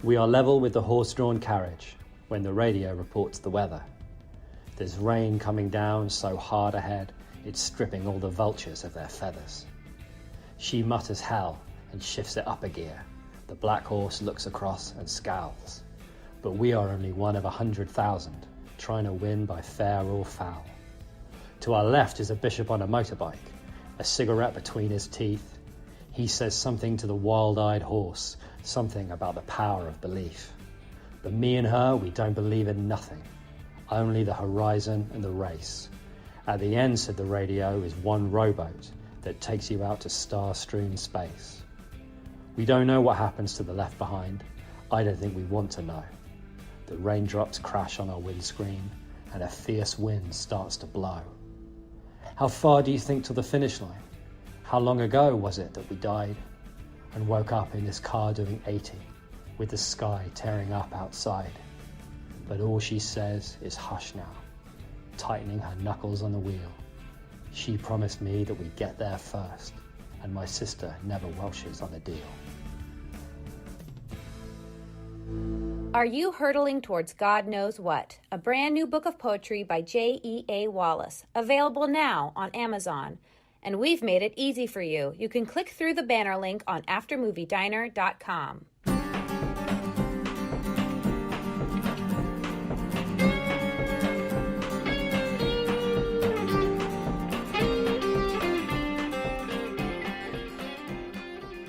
We are level with the horse-drawn carriage when the radio reports the weather. There's rain coming down so hard ahead, it's stripping all the vultures of their feathers. She mutters hell and shifts it up a gear. The black horse looks across and scowls. But we are only one of 100,000, trying to win by fair or foul. To our left is a bishop on a motorbike, a cigarette between his teeth. He says something to the wild-eyed horse, something about the power of belief. But me and her, we don't believe in nothing, only the horizon and the race. At the end, said the radio, is one rowboat that takes you out to star-strewn space. We don't know what happens to the left behind. I don't think we want to know. The raindrops crash on our windscreen and a fierce wind starts to blow. How far do you think to the finish line? How long ago was it that we died and woke up in this car doing 80 with the sky tearing up outside? But all she says is hush now, tightening her knuckles on the wheel. She promised me that we'd get there first, and my sister never welshes on a deal. Are You Hurtling Towards God Knows What? A brand new book of poetry by J.E.A. Wallace, available now on Amazon. And we've made it easy for you. You can click through the banner link on aftermoviediner.com.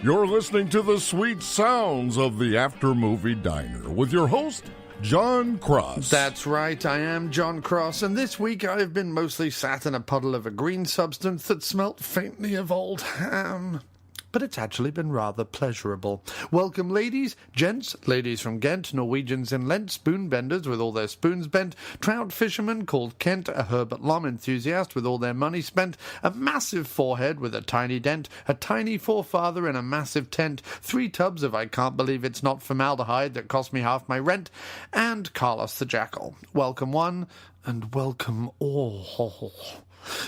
You're listening to the sweet sounds of the After Movie Diner with your host, Jon Cross. That's right, I am Jon Cross, and this week I've been mostly sat in a puddle of a green substance that smelt faintly of old ham. But it's actually been rather pleasurable. Welcome, ladies, gents, ladies from Ghent, Norwegians in Lent, spoon-benders with all their spoons bent, trout fishermen called Kent, a Herbert Lom enthusiast with all their money spent, a massive forehead with a tiny dent, a tiny forefather in a massive tent, 3 tubs of I can't believe it's not formaldehyde that cost me half my rent, and Carlos the Jackal. Welcome one, and welcome all.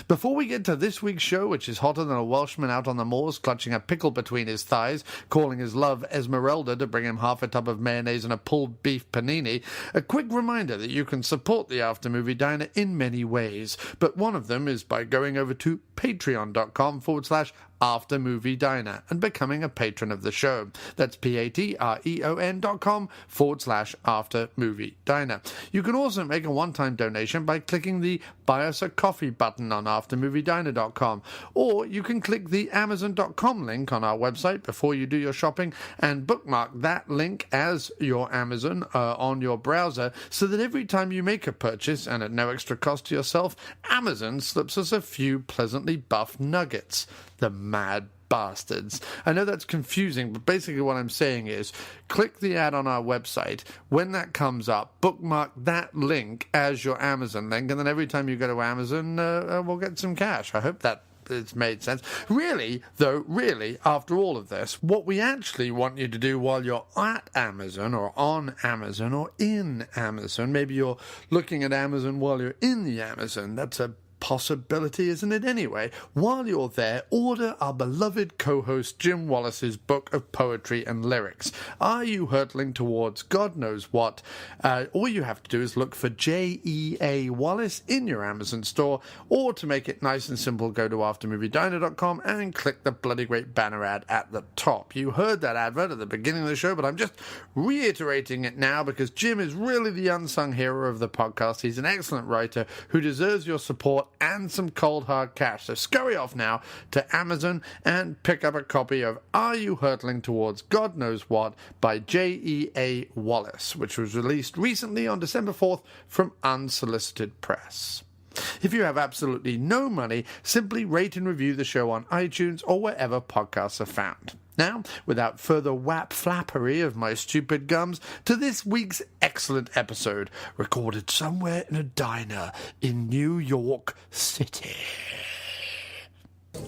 Before we get to this week's show, which is hotter than a Welshman out on the moors clutching a pickle between his thighs, calling his love Esmeralda to bring him half a tub of mayonnaise and a pulled beef panini, a quick reminder that you can support the After Movie Diner in many ways, but one of them is by going over to patreon.com/After Movie Diner and becoming a patron of the show. That's patreon.com/After Movie Diner. You can also make a one-time donation by clicking the Buy Us a Coffee button on aftermoviediner.com, or you can click the Amazon.com link on our website before you do your shopping and bookmark that link as your Amazon on your browser, so that every time you make a purchase, and at no extra cost to yourself, Amazon slips us a few pleasantly buff nuggets. The mad bastards. I know that's confusing, but basically what I'm saying is click the ad on our website. When that comes up, bookmark that link as your Amazon link, and then every time you go to Amazon, we'll get some cash. I hope that it's made sense. Really, after all of this, what we actually want you to do while you're at Amazon or on Amazon or in Amazon, maybe you're looking at Amazon while you're in the Amazon, that's a possibility, isn't it? Anyway, while you're there, order our beloved co-host Jim Wallace's book of poetry and lyrics. Are You Hurtling Towards God Knows What? All you have to do is look for J.E.A. Wallace in your Amazon store, or to make it nice and simple, go to aftermoviediner.com and click the bloody great banner ad at the top. You heard that advert at the beginning of the show, but I'm just reiterating it now because Jim is really the unsung hero of the podcast. He's an excellent writer who deserves your support and some cold hard cash. So scurry off now to Amazon and pick up a copy of Are You Hurtling Towards God Knows What by J.E.A. Wallace, which was released recently on December 4th from Unsolicited Press. If you have absolutely no money, simply rate and review the show on iTunes or wherever podcasts are found. Now, without further whap-flappery of my stupid gums, to this week's excellent episode, recorded somewhere in a diner in New York City.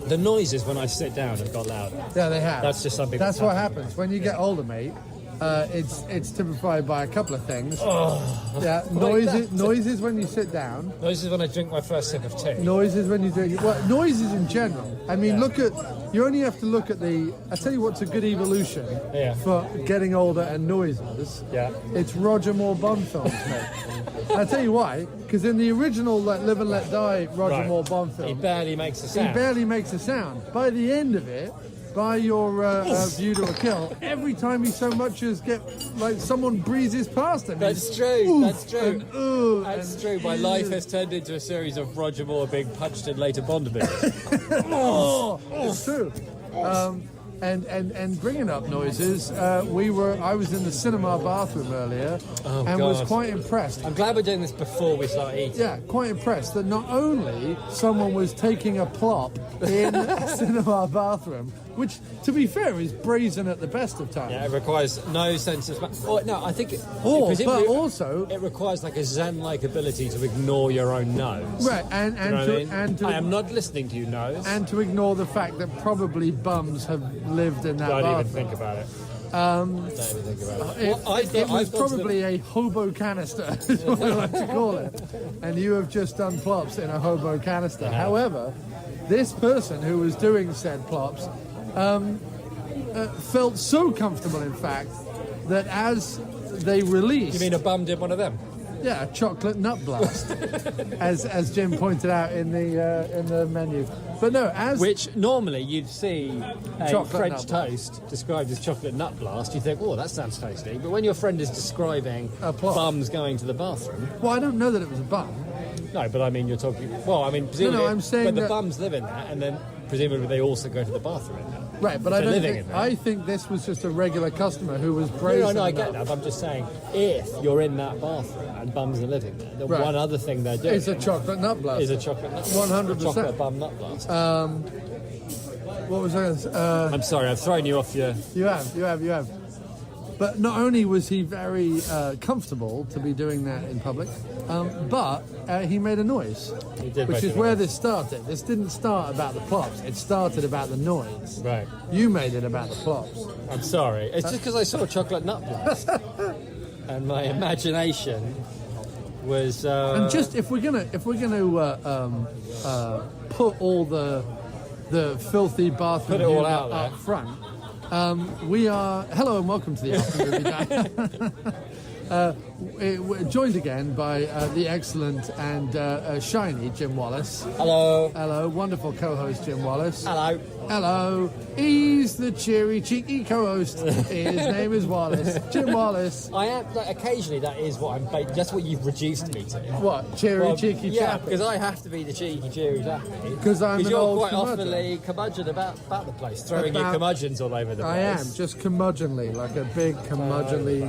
The noises when I sit down have got louder. Yeah, they have. That's just something That's what happens. When you get older, mate, It's typified by a couple of things. Oh. Yeah, noises when you sit down. Noises when I drink my first sip of tea. Noises when you drink. Well, noises in general. I mean, you only have to look at I tell you what's a good evolution for getting older and noises. Yeah. It's Roger Moore Bond films, mate. I'll tell you why. Because in the original Live and Let Die Roger Moore Bond film, he barely makes a sound. By the end of it, by your View to a Kill, every time he so much as someone breezes past him. That's true. That's true. That's true. My life has turned into a series of Roger Moore being punched in later Bond movies. It's true. And bringing up noises, I was in the cinema bathroom earlier was quite impressed. I'm glad we're doing this before we start eating. Yeah, quite impressed that not only someone was taking a plop in a cinema bathroom, which, to be fair, is brazen at the best of times. Yeah, it requires no sense of... I think... But also... It requires like a Zen-like ability to ignore your own nose. Right, and to... I am not listening to you, nose. And to ignore the fact that probably bums have lived in that bathroom. Don't even think about it. Don't even think about it. It was probably a hobo canister, is what I like to call it. And you have just done plops in a hobo canister. Yeah. However, this person who was doing said plops felt so comfortable, in fact, that as they released... You mean a bum did one of them? Yeah, a chocolate nut blast, as Jim pointed out in the menu. But no, which normally you'd see a French nut toast described as chocolate nut blast, you think, oh, that sounds tasty. But when your friend is describing bums going to the bathroom... Well, I don't know that it was a bum. No, but I mean, you're talking... Well, I mean, presumably... No, I'm saying but the bums live in that, and then presumably they also go to the bathroom in that. Right, but I think this was just a regular customer who was brazen. No, I get that, but I'm just saying, if you're in that bathroom and bums are living there, the one other thing they're doing... is a chocolate nut blast. Is a chocolate nut 100%. Chocolate bum nut blast. What was I... I'm sorry, I've thrown you off your... You have. But not only was he very comfortable to be doing that in public, but he made a noise, which is where this started. This didn't start about the plops. It started about the noise. Right. You made it about the plops. I'm sorry. It's just because I saw a chocolate nut blast, and my imagination was. And just if we're gonna put all the filthy bathroom all out up front. We are... Hello and welcome to the After Movie Diner. We're joined again by the excellent and shiny Jim Wallace. Hello. Hello, wonderful co-host Jim Wallace. Hello. He's the cheery, cheeky co-host. His name is Wallace. Jim Wallace. I am... occasionally that is what I'm... That's what you've reduced me to. What? Cheery, cheeky, yeah, chappy? because I have to be the cheeky, cheery, chappy. Because you're old quite curmudgeon. oftenly curmudgeon about the place, throwing your curmudgeons all over the place. I am, just curmudgeonly, like a big curmudgeonly.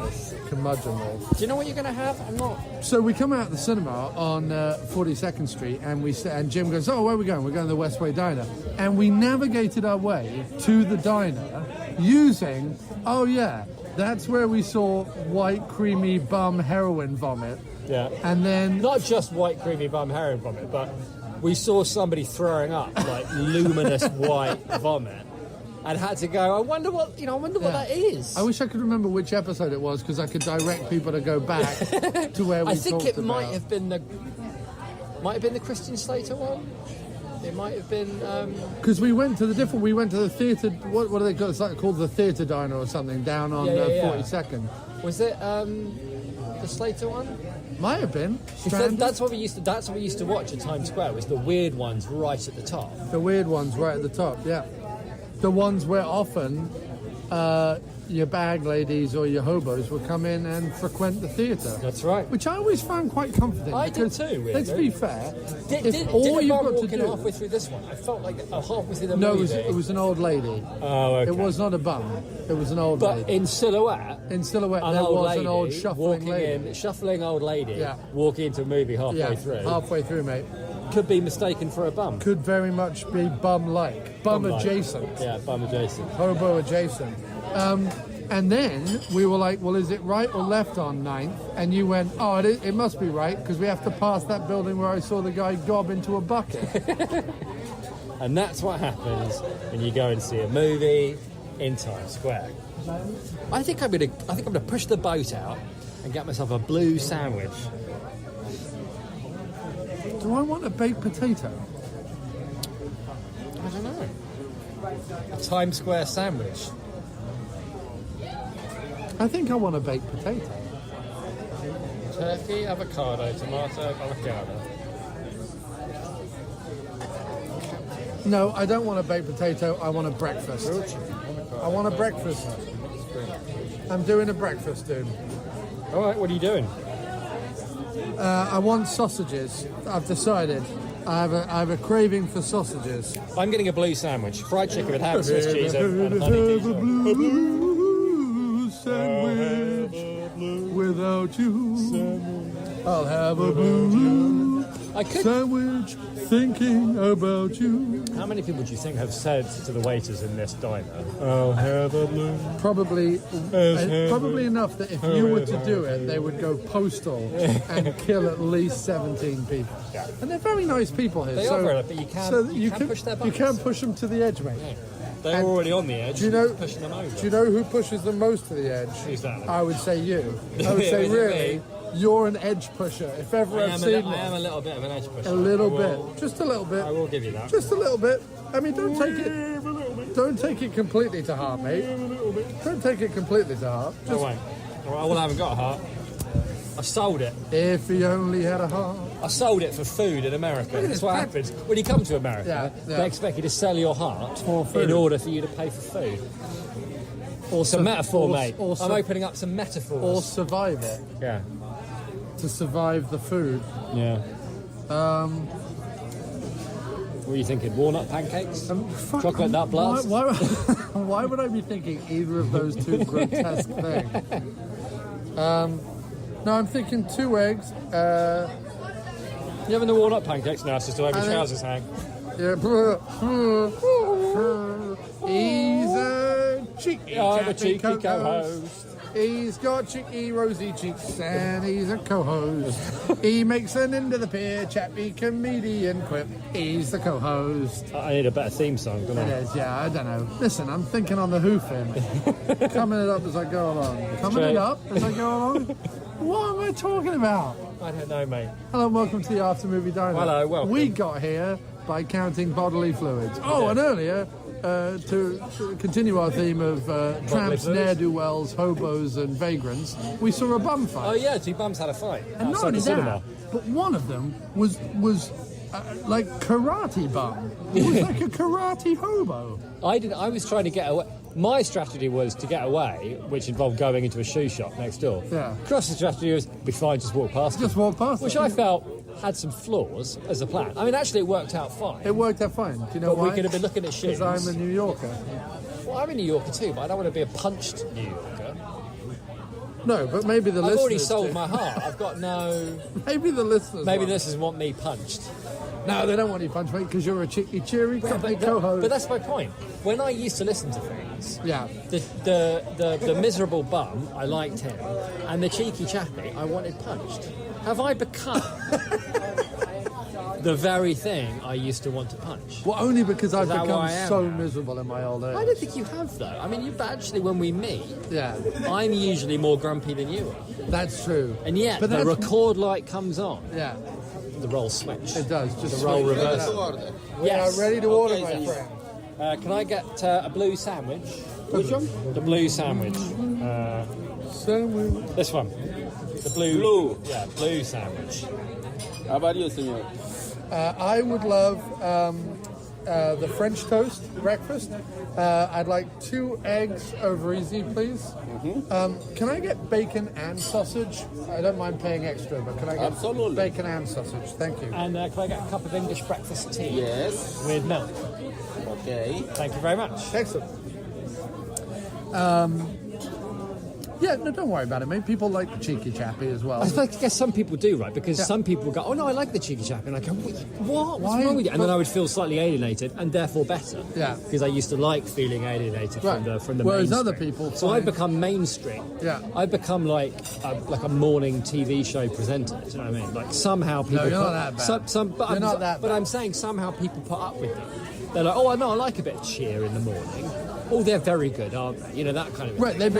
Do you know what you're going to have? I'm not... So we come out of the cinema on 42nd Street, and Jim goes, "Oh, where are we going? We're going to the Westway Diner." And we navigated our way to the diner using, that's where we saw white, creamy bum heroin vomit. Yeah. And then... Not just white, creamy bum heroin vomit, but we saw somebody throwing up, like, luminous white vomit. And had to go, I wonder what that is. I wish I could remember which episode it was, because I could direct people to go back to where we I think talked it might have been the Christian Slater one. It might have been because we went to the theatre. What do they call it? It's like called the Theatre Diner or something down on 42nd. Was it the Slater one? Might have been. That's what we used to watch at Times Square. Was the weird ones right at the top. The weird ones right at the top. Yeah. The ones where often your bag ladies or your hobos would come in and frequent the theatre. That's right. Which I always found quite comforting. I did too, really. Let's be fair. Did all you've got walking to do... halfway through this one? I felt like halfway through the movie. No, it was an old lady. Oh, okay. It was not a bum. It was an old lady. But in silhouette, there was an old shuffling lady. Shuffling old lady walking into a movie halfway through. Halfway through, mate. Could be mistaken for a bum. Could very much be bum-like. Bum-adjacent. Yeah, bum-adjacent. Hobo-adjacent. And then we were like, well, is it right or left on 9th? And you went, oh, it must be right, because we have to pass that building where I saw the guy gob into a bucket. And that's what happens when you go and see a movie in Times Square. I think I'm gonna push the boat out and get myself a blue sandwich. Do I want a baked potato? I don't know. A Times Square sandwich. I think I want a baked potato. Turkey, avocado, tomato, avocado. No, I don't want a baked potato. I want a breakfast. I want a breakfast. I'm doing a breakfast, dude. All right, what are you doing? I want sausages. I've decided. I have a craving for sausages. I'm getting a blue sandwich. Fried chicken with ham, Swiss cheese, and honey Have a blue sandwich without you. I'll have a blue sandwich thinking about you. How many people do you think have said to the waiters in this diner, "I'll have a blue"? Probably enough that if you were to do it, they would go postal and kill at least 17 people. Yeah. And they're very nice people here. They are very nice, but you can't push their You buttons. can't push them to the edge, mate. Yeah. They're already on the edge. Do you know? Pushing them over. Do you know who pushes them most to the edge? Who's that? I would say you. I would say Is it really, me? you're an edge pusher. If ever I've seen I am one, a little bit of an edge pusher. a little I will- bit, just a little bit, I will give you that. just a little bit. I mean, don't take it completely to heart, mate. Don't take it completely to heart. No way. All right, well, I haven't got a heart. I sold it. If he only had a heart. I sold it for food in America. That's what happens. When you come to America, Yeah. they expect you to sell your heart For food. in order for you to pay for food. Or some metaphor, mate. or I'm opening up some metaphors. Or survive it. Yeah. To survive the food. Yeah. What are you thinking? Walnut pancakes? Chocolate nut blast? Why would I be thinking either of those two grotesque things? No, I'm thinking 2 eggs. You having the walnut pancakes now? It's just the way my I think- trousers hang. Yeah. He's a cheeky I'm a chappy cheeky co-host. co-host. He's got cheeky rosy cheeks and he's a co-host. He makes an end of the pier chappy comedian quip. He's the co-host. I need a better theme song, don't It I? is, yeah, I don't know. Listen, I'm thinking on the Who thing. Coming it up as I go along. Coming it up as I go along? What am I talking about? I don't know, mate. Hello, welcome to the After Movie Diner. Hello, welcome. We got here by counting bodily fluids. Oh, and earlier, to continue our theme of tramps, fluids? ne'er-do-wells, hobos and vagrants, we saw a bum fight. Oh, yeah, 2 bums had a fight. And not outside only the cinema. that, but one of them was like karate bum. It was like a karate hobo. I was trying to get away. My strategy was to get away, which involved going into a shoe shop next door. Yeah. Cross's strategy was, be fine, just walk past Just him. walk past Which it. I felt had some flaws as a plan. I mean, actually, it worked out fine. It worked out fine. Do you know But why? we could have been looking at shoes. Because I'm a New Yorker. Well, I'm a New Yorker too, but I don't want to be a punched New Yorker. No, but maybe the I've listeners already sold do. my heart. I've got no... Maybe the listeners Maybe want. the listeners want me punched. No, they don't want you punched, mate, because you're a cheeky, cheery, company But co-host. that's my point. When I used to listen to things, Yeah. the miserable bum, I liked him, and the cheeky chappy, I wanted punched. Have I become the very thing I used to want to punch? Well, only because I've that become why I am so now? miserable in my old age. I don't think you have, though. I mean, actually, when we meet, Yeah, I'm usually more grumpy than you are. that's true. And yet, But the that's- record light comes on, Yeah, the role switch. it does. Just The role switch it reversal. up. Yes. We are ready to order, Okay, my then. friend. Can I get a blue sandwich? Which one? The blue sandwich. Sandwich. This one. The blue. Yeah, blue sandwich. How about you, senor? I would love the French toast breakfast. I'd like 2 eggs over easy, please. Can I get bacon and sausage? I don't mind paying extra, but can I get Absolutely. bacon and sausage? Thank you. And can I get a cup of English breakfast tea? Yes. With milk. Okay. Thank you very much. Excellent. Yeah, no, don't worry about it, mate. People like the cheeky chappy as well. I guess some people do, right? Because Yeah. some people go, oh no, I like the cheeky chappy. And I go, what? What's Why? wrong with you? And then I would feel slightly alienated and therefore better. Yeah. Because I used to like feeling alienated Right. from the Whereas mainstream. other people So find- I've become mainstream. Yeah. I've become like a morning TV show presenter. Do you know what I mean? Like somehow people you're put, not that bad. but You're not that But bad. I'm saying somehow people put up with it. They're like, oh, I know, I like a bit of cheer in the morning. Oh, they're very good, aren't they? You know, that kind of Right, thing.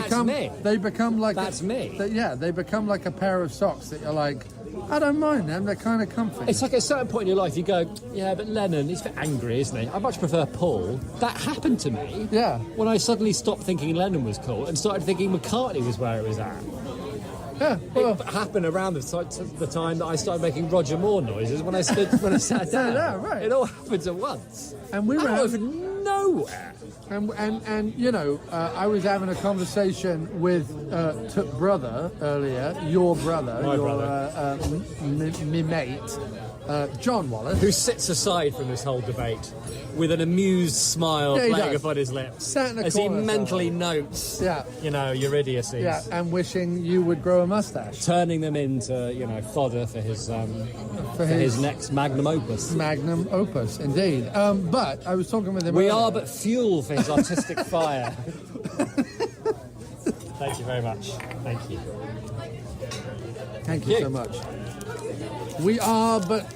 they become like... That's me. They become like a pair of socks that you're like, I don't mind them, they're kind of comfy. It's like at a certain point in your life, you go, yeah, but Lennon, he's a bit angry, isn't he? I much prefer Paul. That happened to me. Yeah. When I suddenly stopped thinking Lennon was cool and started thinking McCartney was where it was at. Yeah, well, It happened around the time that I started making Roger Moore noises when I sat down. Yeah, right. It all happened at once. And we were out of nowhere. And you know, I was having a conversation with brother earlier, your brother, My your brother. Me mate, Jon Wallace, Who sits aside from this whole debate with an amused smile Yeah, he playing does. upon his lips Sat in a as he corner mentally somewhere. notes, Yeah. you know, your idiocies. yeah, and wishing you would grow a mustache. Turning them into, you know, fodder for his next magnum opus. Magnum opus, indeed. But I was talking with him. We earlier. are but fuel for his artistic fire. Thank you very much. Thank you. Thank you so much. We are but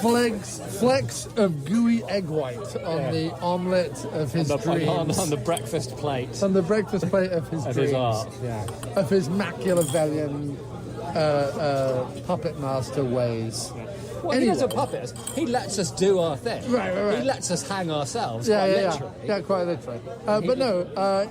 flecks of gooey egg white on the omelette of his dreams. On the breakfast plate. On the breakfast plate of his Of dreams. his art, yeah. Of his Machiavellian puppet master ways. Well, he doesn't puppet us. He lets us do our thing. Right. He lets us hang ourselves, Yeah, quite yeah, literally. yeah, quite literally. But no, I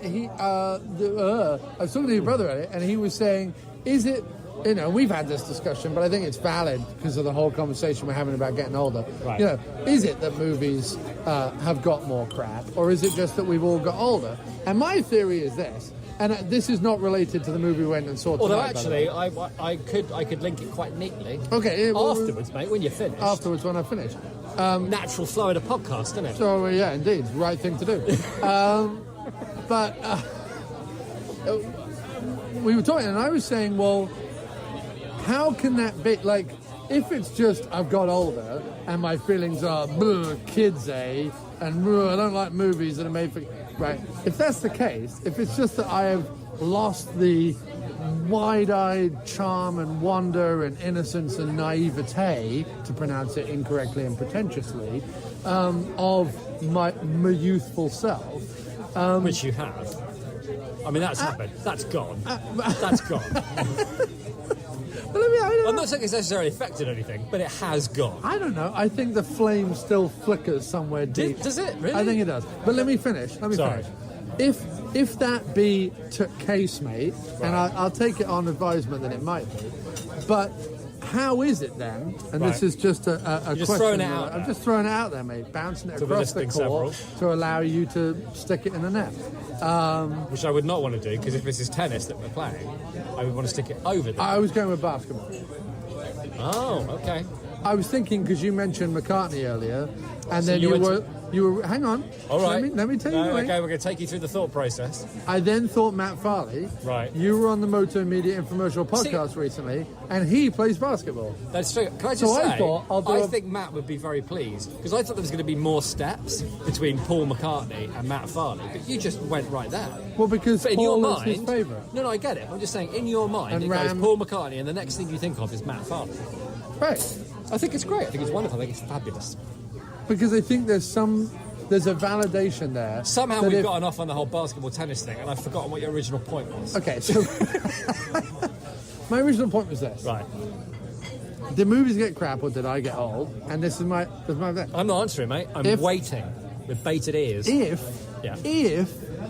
was talking to your brother earlier, and he was saying, is it, you know, we've had this discussion, but I think it's valid because of the whole conversation we're having about getting older. Right. You know, is it that movies have got more crap, or is it just that we've all got older? And my theory is this, and this is not related to the movie we went and saw tonight. Although by the way. actually, I could link it quite neatly. Okay, well, Afterwards, mate, when you're finished. Afterwards, when I finish. Natural flow of a podcast, isn't it? So, yeah, indeed, right thing to do. But we were talking, and I was saying, well, how can that be? Like, if it's just I've got older and my feelings are kids, and I don't like movies that are made for... Right, if that's the case, if it's just that I have lost the wide-eyed charm and wonder and innocence and naivete, to pronounce it incorrectly and pretentiously, of my youthful self... Which you have. I mean, that's happened. That's gone. That's gone. I'm not saying it's necessarily affected anything, but it has gone. I don't know. I think the flame still flickers somewhere deep. Does it really? I think it does. But let me finish. Sorry. If that be case, mate, and I'll take it on advisement that it might be, but how is it then? And this is just a just question. throwing it out I'm there. just throwing it out there, mate. Bouncing it So we're across the listing court several. to allow you to stick it in the net. Which I would not want to do, because if this is tennis that we're playing, I would want to stick it over there. I was going with basketball. Oh, okay. I was thinking because you mentioned McCartney earlier, and So then you you went were. Hang on. All right. Let me tell you. No, the way. okay, we're going to take you through the thought process. I then thought Matt Farley. Right. You were on the Motor Media Infomercial podcast recently, and he plays basketball. That's true. Can I just So say, I thought I think Matt would be very pleased, because I thought there was going to be more steps between Paul McCartney and Matt Farley, but you just went right there. Well, because But in Paul your is his mind, favourite. no, I get it. I'm just saying, in your mind, And it goes Ram- Paul McCartney, and the next thing you think of is Matt Farley. Right. I think it's great. I think it's wonderful. I think it's fabulous. Because I think there's a validation there. Somehow that we've if- gotten off on the whole basketball tennis thing, and I've forgotten what your original point was. Okay, so my original point was this: Right. did movies get crap or did I get old? And this is my thing. I'm not answering, mate. I'm If- waiting with bated ears. If,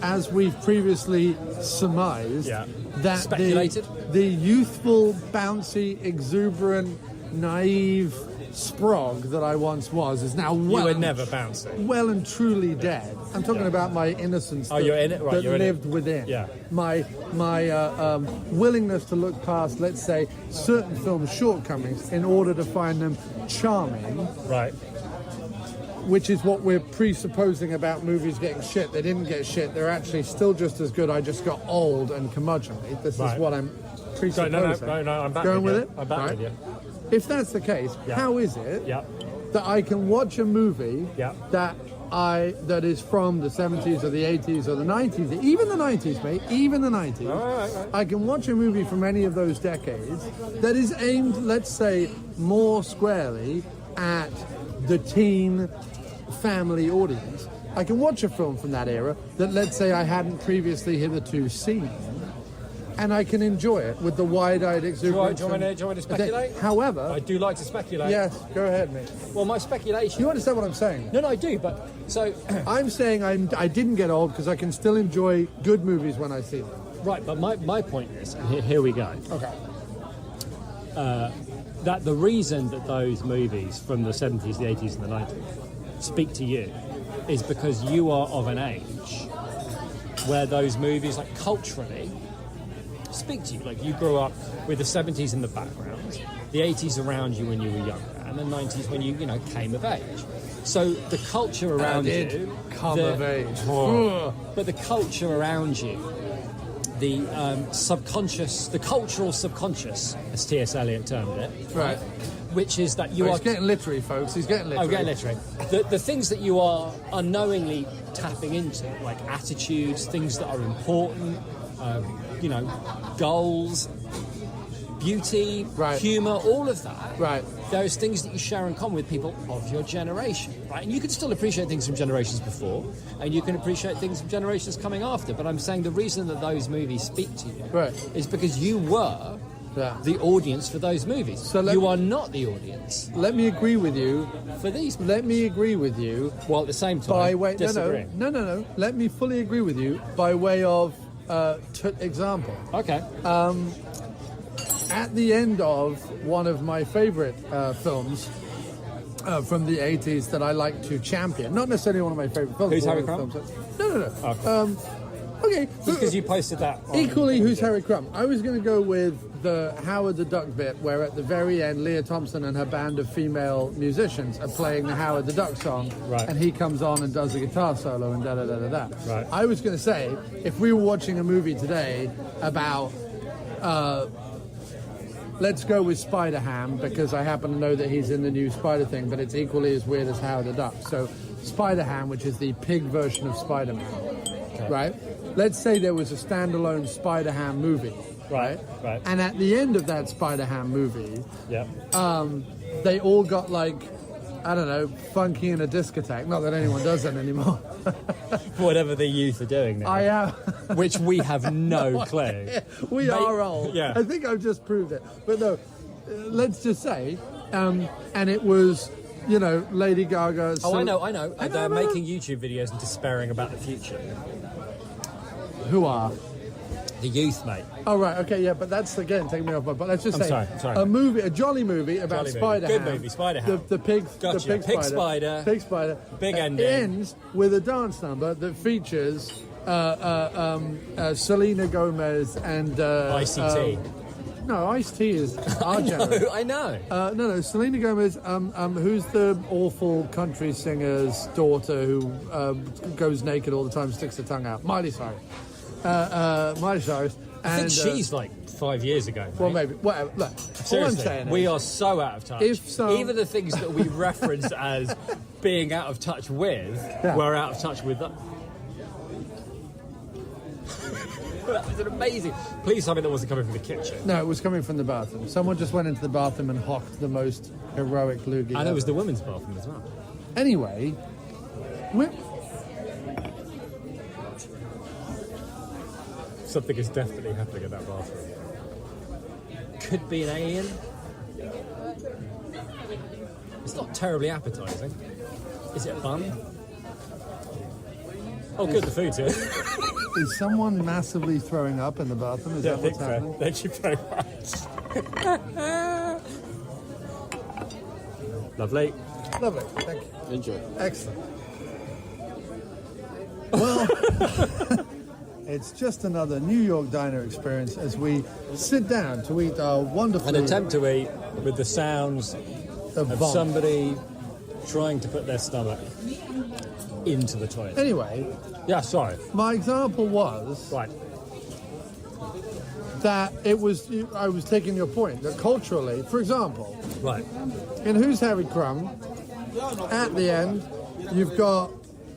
as we've previously surmised, Yeah. that Speculated. the youthful, bouncy, exuberant, naive sprog that I once was is now You well were and never bouncing. well and truly dead. I'm talking about my innocence. Oh, you're in it? Right, that you're in it. lived within. Yeah. My willingness to look past, let's say, certain film shortcomings in order to find them charming, Right. which is what we're presupposing about movies getting shit. They didn't get shit. They're actually still just as good. I just got old and curmudgeonly. This Right. is what I'm presupposing. No, I'm back Going with with you. it? I'm back Right. with you. If that's the case, Yeah. how is it Yeah. that I can watch a movie Yeah. that is from the 70s or the 80s or the 90s, even the 90s, mate, even the 90s. Right. I can watch a movie from any of those decades that is aimed, let's say, more squarely at the teen family audience, I can watch a film from that era that, let's say, I hadn't previously hitherto seen, and I can enjoy it with the wide-eyed exuberance. Do you want me to speculate? However... I do like to speculate. Yes, go ahead, mate. Well, my speculation... You understand what I'm saying? No, I do, but... So... I'm saying I didn't get old because I can still enjoy good movies when I see them. Right, but my point is... Here we go. Okay. That the reason that those movies from the 70s, the 80s and the 90s speak to you is because you are of an age where those movies, like, culturally... speak to you. Like, you grew up with the 70s in the background, the 80s around you when you were younger, and the 90s when you came of age. So the culture around you... come of age. But the culture around you, the subconscious, the cultural subconscious, as T.S. Eliot termed it, Right. which is that you He's are... getting literary, folks. He's getting literary. Oh, getting literary. The things that you are unknowingly tapping into, like attitudes, things that are important, goals, beauty, right. humour, all of that. Right. Those things that you share in common with people of your generation, right? And you can still appreciate things from generations before, and you can appreciate things from generations coming after. But I'm saying the reason that those movies speak to you is because you were the audience for those movies. So you are not the audience. Let me agree with you. For these movies. Let me agree with you. Well, at the same time, disagree. No. Let me fully agree with you by way of example. Okay. At the end of one of my favourite films from the 80s that I like to champion, not necessarily one of my favourite films. Who's Harry Crumb? No. Okay. Because you posted that. Equally, Who's Harry Crumb? I was going to go with the Howard the Duck bit, where at the very end, Leah Thompson and her band of female musicians are playing the Howard the Duck song, right. and he comes on and does a guitar solo and da-da-da-da-da. Right. I was going to say, if we were watching a movie today about... let's go with Spider-Ham, because I happen to know that he's in the new Spider thing, but it's equally as weird as Howard the Duck. So Spider-Ham, which is the pig version of Spider-Man, right? Let's say there was a standalone Spider-Ham movie, right? And at the end of that Spider-Ham movie, they all got, like, I don't know, funky in a discotheque. Not that anyone does that anymore. Whatever the youth are doing now. I am. Which we have no clue. We are old. Yeah. I think I've just proved it. But no, let's just say, and it was, Lady Gaga. Oh, I know. They're making YouTube videos and despairing about the future. Who are? The youth, mate. Oh, right, okay, yeah, but that's, again, taking me off. But let's just say, sorry. a jolly movie about Spider-Ham. Good movie, Spider-Ham. The pig, gotcha. the pig spider. Pig spider. Big ending. It ends with a dance number that features Selena Gomez and... ICT. No, Ice-T is our generation. I know. No, Selena Gomez, who's the awful country singer's daughter who goes naked all the time, sticks her tongue out? Miley Cyrus. Miley Cyrus. I think she's like 5 years ago. Mate. Well, maybe. Whatever. Look, seriously, all I'm saying we is, are so out of touch. Even the things that we reference as being out of touch with, we're out of touch with them. That was an amazing. Please tell me that wasn't coming from the kitchen. No, it was coming from the bathroom. Someone just went into the bathroom and hocked the most heroic loogie. And it was the women's bathroom as well. Anyway, something is definitely happening in that bathroom. Could be an alien. It's not terribly appetising. Is it a bun? Oh, good, the food's here. Is someone massively throwing up in the bathroom? Is that what's happening? Thank you very much. Lovely. Lovely, thank you. Enjoy. Excellent. Well, it's just another New York diner experience as we sit down to eat our wonderful... An attempt to eat with the sounds of somebody trying to put their stomach into the toilet. Anyway... Yeah, sorry. My example was... Right. That it was... I was taking your point, that culturally, for example... Right. In Who's Harry Crumb, at the end, you've got...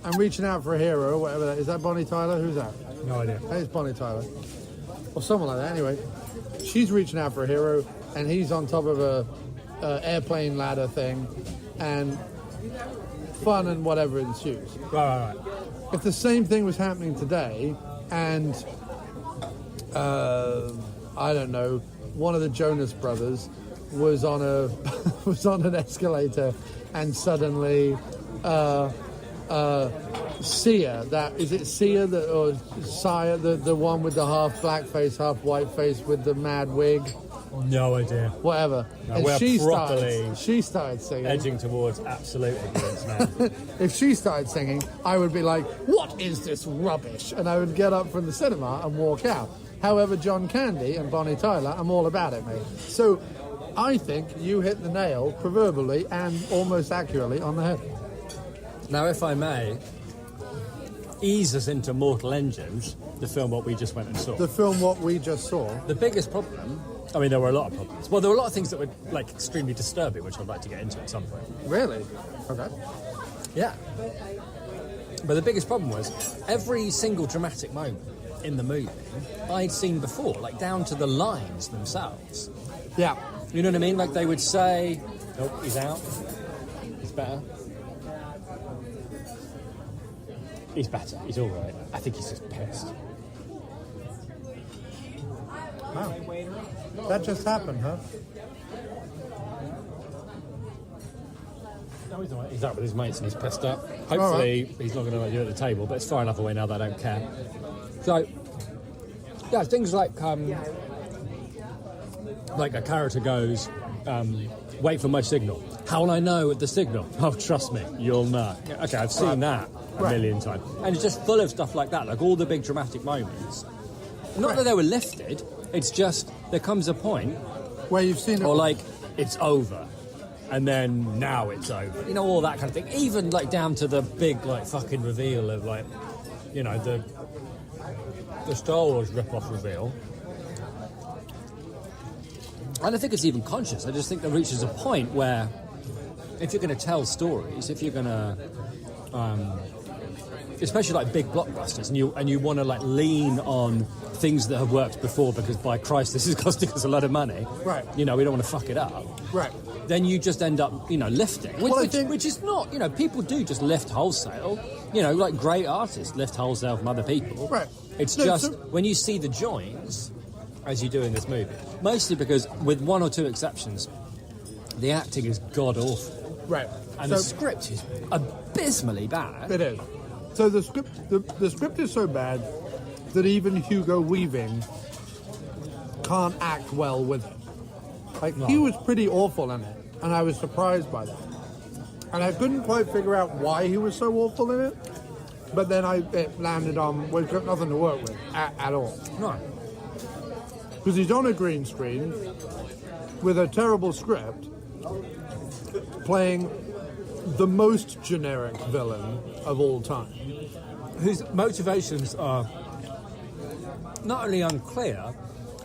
I'm reaching out for a hero, or whatever that is. Is that Bonnie Tyler? Who's that? No idea. I think it's Bonnie Tyler. Or someone like that, anyway. She's reaching out for a hero, and he's on top of a airplane ladder thing. And fun and whatever ensues. Right. If the same thing was happening today, and I don't know, one of the Jonas Brothers was on an escalator, and suddenly Sia, is it Sia or Sia, the one with the half black face, half white face with the mad wig? No idea. Whatever. No, and we're she properly started singing. edging towards absolute ignorance now. If she started singing, I would be like, what is this rubbish? And I would get up from the cinema and walk out. However, John Candy and Bonnie Tyler, I'm all about it, mate. So I think you hit the nail proverbially and almost accurately on the head. Now, if I may, ease us into Mortal Engines, the film what we just went and saw. The film what we just saw. The biggest problem, I mean, there were a lot of problems. Well, there were a lot of things that were, like, extremely disturbing, which I'd like to get into at some point. Really? Okay. Yeah. But the biggest problem was every single dramatic moment in the movie I'd seen before, like down to the lines themselves. Yeah. You know what I mean? Like they would say, oh, he's out. He's better. He's better. He's all right. I think he's just pissed. Wow. That just happened, huh? No, he's all right. He's out with his mates and he's pissed up. Hopefully he's not going to let you at the table, but it's far enough away now that I don't care. So, yeah, things like a character goes, wait for my signal. How will I know at the signal? Oh, trust me, you'll know. Okay, I've seen that a million times. And it's just full of stuff like that, like all the big dramatic moments. Not that they were lifted, it's just there comes a point where you've seen it. Or like, it's over. And then now it's over. You know, all that kind of thing. Even like down to the big like fucking reveal of like, you know, the Star Wars rip-off reveal. And I think it's even conscious. I just think there reaches a point where if you're going to tell stories, if you're going to, especially like big blockbusters, and you want to like lean on things that have worked before because by Christ this is costing us a lot of money. Right. You know, we don't want to fuck it up. Right. Then you just end up, you know, lifting. Which is not, you know, people do just lift wholesale. You know, like great artists lift wholesale from other people. Right. It's when you see the joins, as you do in this movie, mostly because, with one or two exceptions, the acting is god-awful. Right. And the script is abysmally bad. It is. So the script is so bad that even Hugo Weaving can't act well with it. Like, he was pretty awful in it, and I was surprised by that. And I couldn't quite figure out why he was so awful in it, but then it landed on, well, he's got nothing to work with at all. No. Because he's on a green screen with a terrible script, playing the most generic villain of all time. Whose motivations are not only unclear,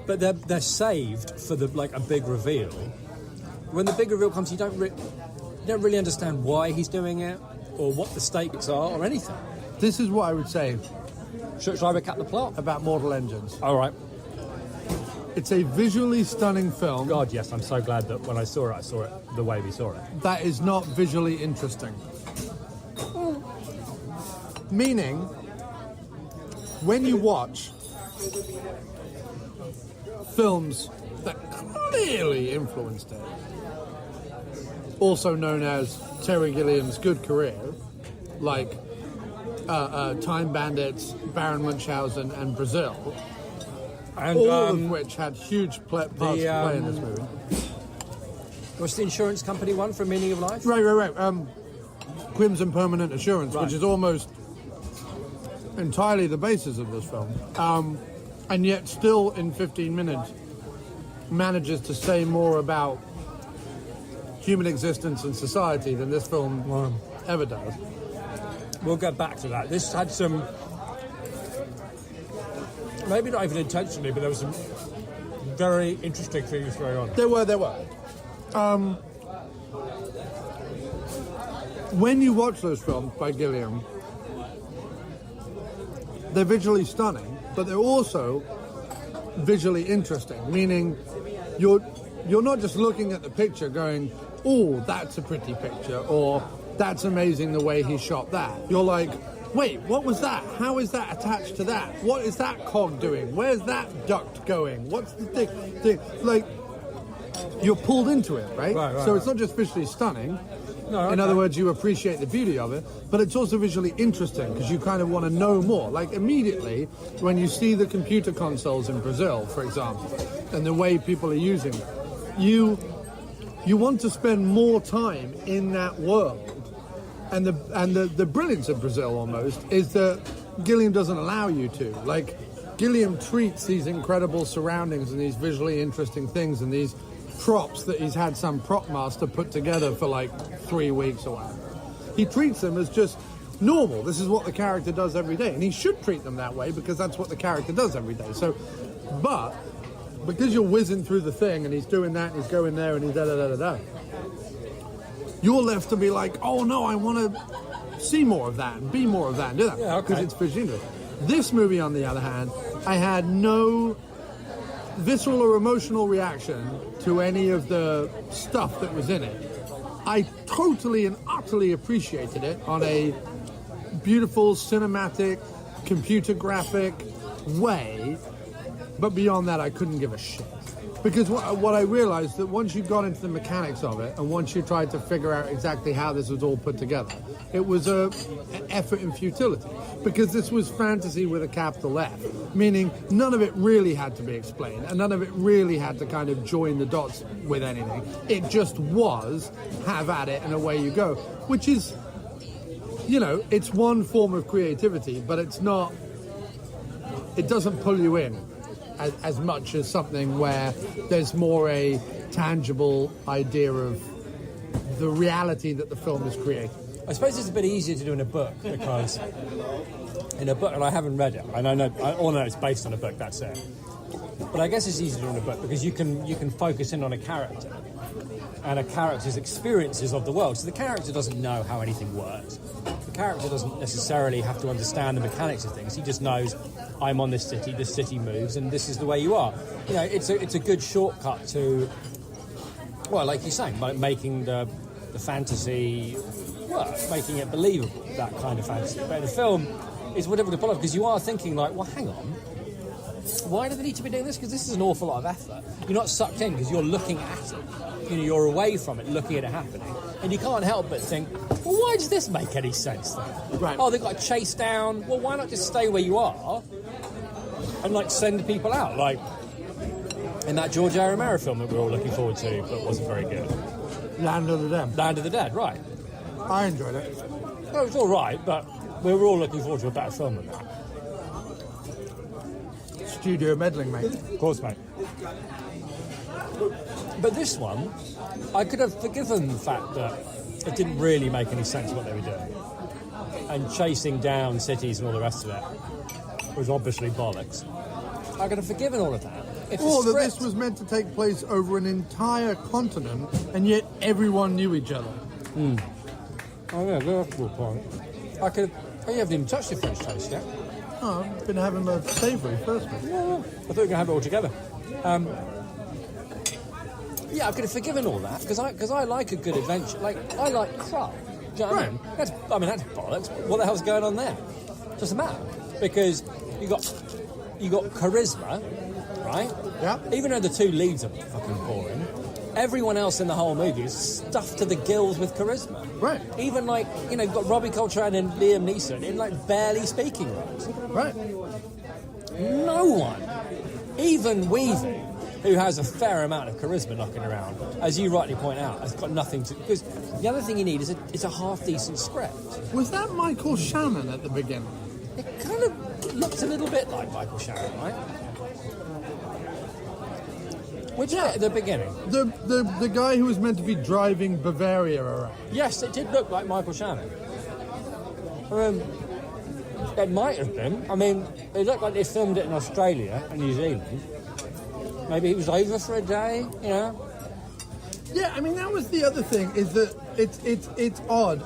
but they're saved for the like a big reveal. When the big reveal comes, you don't really understand why he's doing it, or what the stakes are, or anything. This is what I would say. Should I recap the plot? About Mortal Engines. All right. It's a visually stunning film. God, yes, I'm so glad that when I saw it the way we saw it. That is not visually interesting. Meaning, when you watch films that clearly influenced it, also known as Terry Gilliam's good career, like Time Bandits, Baron Munchausen, and Brazil, and, all of which had huge parts to play in this movie. What's the insurance company one from Meaning of Life? Right. Crimson Permanent Assurance, which is almost entirely the basis of this film. And yet still in 15 minutes manages to say more about human existence and society than this film ever does. We'll get back to that. This had some, maybe not even intentionally, but there was some very interesting things going on. There were. When you watch those films by Gilliam, they're visually stunning, but they're also visually interesting, meaning you're not just looking at the picture going, oh, that's a pretty picture, or that's amazing the way he shot that. You're like, wait, what was that? How is that attached to that? What is that cog doing? Where's that duct going? What's the thing? Like, you're pulled into it, right? So it's not just visually stunning. No, In other words, you appreciate the beauty of it, but it's also visually interesting because you kind of want to know more. Like immediately, when you see the computer consoles in Brazil, for example, and the way people are using them, you want to spend more time in that world. And the brilliance of Brazil almost is that Gilliam doesn't allow you to. Like, Gilliam treats these incredible surroundings and these visually interesting things and these props that he's had some prop master put together for like 3 weeks or whatever. He treats them as just normal. This is what the character does every day. And he should treat them that way because that's what the character does every day. So, but because you're whizzing through the thing and he's doing that and he's going there and he's da-da-da-da-da, you're left to be like, oh no, I want to see more of that and be more of that and do that. Yeah, okay. Because it's visually interesting. This movie, on the other hand, I had no visceral or emotional reaction to any of the stuff that was in it. I totally and utterly appreciated it on a beautiful, cinematic, computer graphic way, but beyond that I couldn't give a shit. Because what I realized, that once you got into the mechanics of it and once you tried to figure out exactly how this was all put together, it was an effort in futility. Because this was fantasy with a capital F, meaning none of it really had to be explained and none of it really had to kind of join the dots with anything. It just was, have at it and away you go. Which is, you know, it's one form of creativity, but it's not, it doesn't pull you in as much as something where there's more a tangible idea of the reality that the film is creating. I suppose it's a bit easier to do in a book because in a book, and I haven't read it, and I all know it's based on a book, that's it. But I guess it's easier to do in a book because you can focus in on a character and a character's experiences of the world. So the character doesn't know how anything works. The character doesn't necessarily have to understand the mechanics of things. He just knows, I'm on this city moves, and this is the way you are. You know, it's a good shortcut to, well, like you're saying, like making the fantasy work, making it believable, that kind of fantasy. But in a film, it's whatever to follow, because you are thinking like, well, hang on, why do they need to be doing this? Because this is an awful lot of effort. You're not sucked in because you're looking at it. You know, you're away from it, looking at it happening, and you can't help but think, well, why does this make any sense then? Right. Oh, they've got to chase down. Well, why not just stay where you are and like send people out, like in that George A. Romero film that we're all looking forward to, but wasn't very good. Land of the Dead. Land of the Dead, right? I enjoyed it. Well, it was all right, but we were all looking forward to a better film than that. Studio meddling, mate. Of course, mate. But this one, I could have forgiven the fact that it didn't really make any sense what they were doing. And chasing down cities and all the rest of it was obviously bollocks. I could have forgiven all of that. Or that this was meant to take place over an entire continent, and yet everyone knew each other. Oh, yeah, that's a good point. I could have... Oh, you haven't even touched your French toast yet. Oh, I've been having a savoury first one. Yeah, I thought we were going to have it all together. Yeah, I could have forgiven all that because I like a good adventure. Like, I like Krull. Do you know what I mean? That's bollocks. What the hell's going on there? Doesn't matter because you got charisma, right? Yeah. Even though the two leads are fucking boring, everyone else in the whole movie is stuffed to the gills with charisma. Right. Even like, you know, you've got Robbie Coltrane and Liam Neeson in like barely speaking roles. Right. No one, even Weaving, who has a fair amount of charisma knocking around, as you rightly point out, has got nothing to... Because the other thing you need is a half-decent script. Was that Michael Shannon at the beginning? It kind of looks a little bit like Michael Shannon, right? Which bit at the beginning? The guy who was meant to be driving Bavaria around. Yes, it did look like Michael Shannon. It might have been. I mean, it looked like they filmed it in Australia and New Zealand. Maybe he was over for a day, you know? Yeah, I mean, that was the other thing, is that it's odd.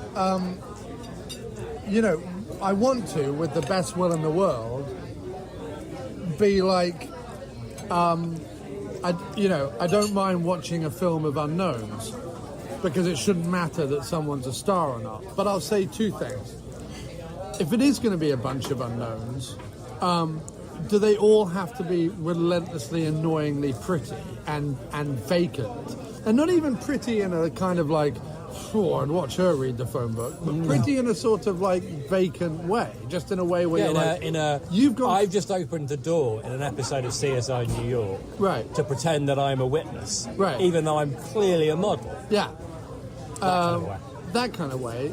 You know, I want to, with the best will in the world, be like, I don't mind watching a film of unknowns. because it shouldn't matter that someone's a star or not. But I'll say two things. If it is going to be a bunch of unknowns, do they all have to be relentlessly, annoyingly pretty and vacant? And not even pretty in a kind of like, oh, I'd watch her read the phone book, but pretty in a sort of like vacant way, just in a way where I've just opened the door in an episode of CSI New York, right, to pretend that I'm a witness, right, even though I'm clearly a model. Yeah, that kind of way.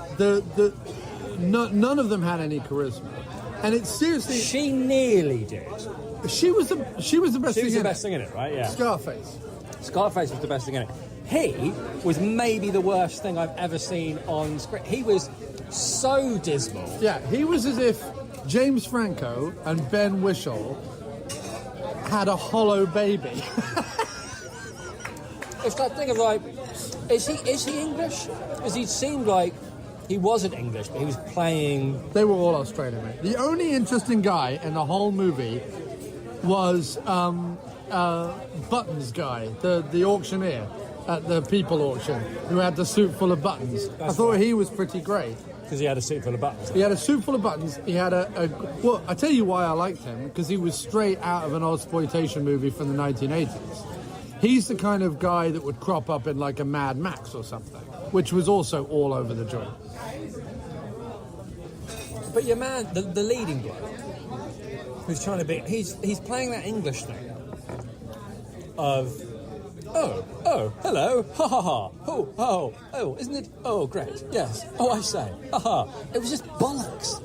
None of them had any charisma, and it's seriously. She nearly did. She was the best. She was the best thing in it, right? Yeah. Scarface was the best thing in it. He was maybe the worst thing I've ever seen on screen. He was so dismal. Yeah, he was as if James Franco and Ben Whishaw had a hollow baby. It's that thing of like, is he English? Because he seemed like he wasn't English, but he was playing. They were all Australian, mate. The only interesting guy in the whole movie was Buttons guy, the auctioneer at the People auction, who had the suit full of buttons. I thought he was pretty great. Because he had a suit full of buttons. He had a suit full of buttons. He had well, I tell you why I liked him, because he was straight out of an exploitation movie from the 1980s. He's the kind of guy that would crop up in like a Mad Max or something, which was also all over the joint. But your man, the leading bloke, who's trying to be, he's playing that English thing of, oh, hello, ha ha ha, oh, isn't it? Oh, great, yes, oh, I say, ha. It was just bollocks.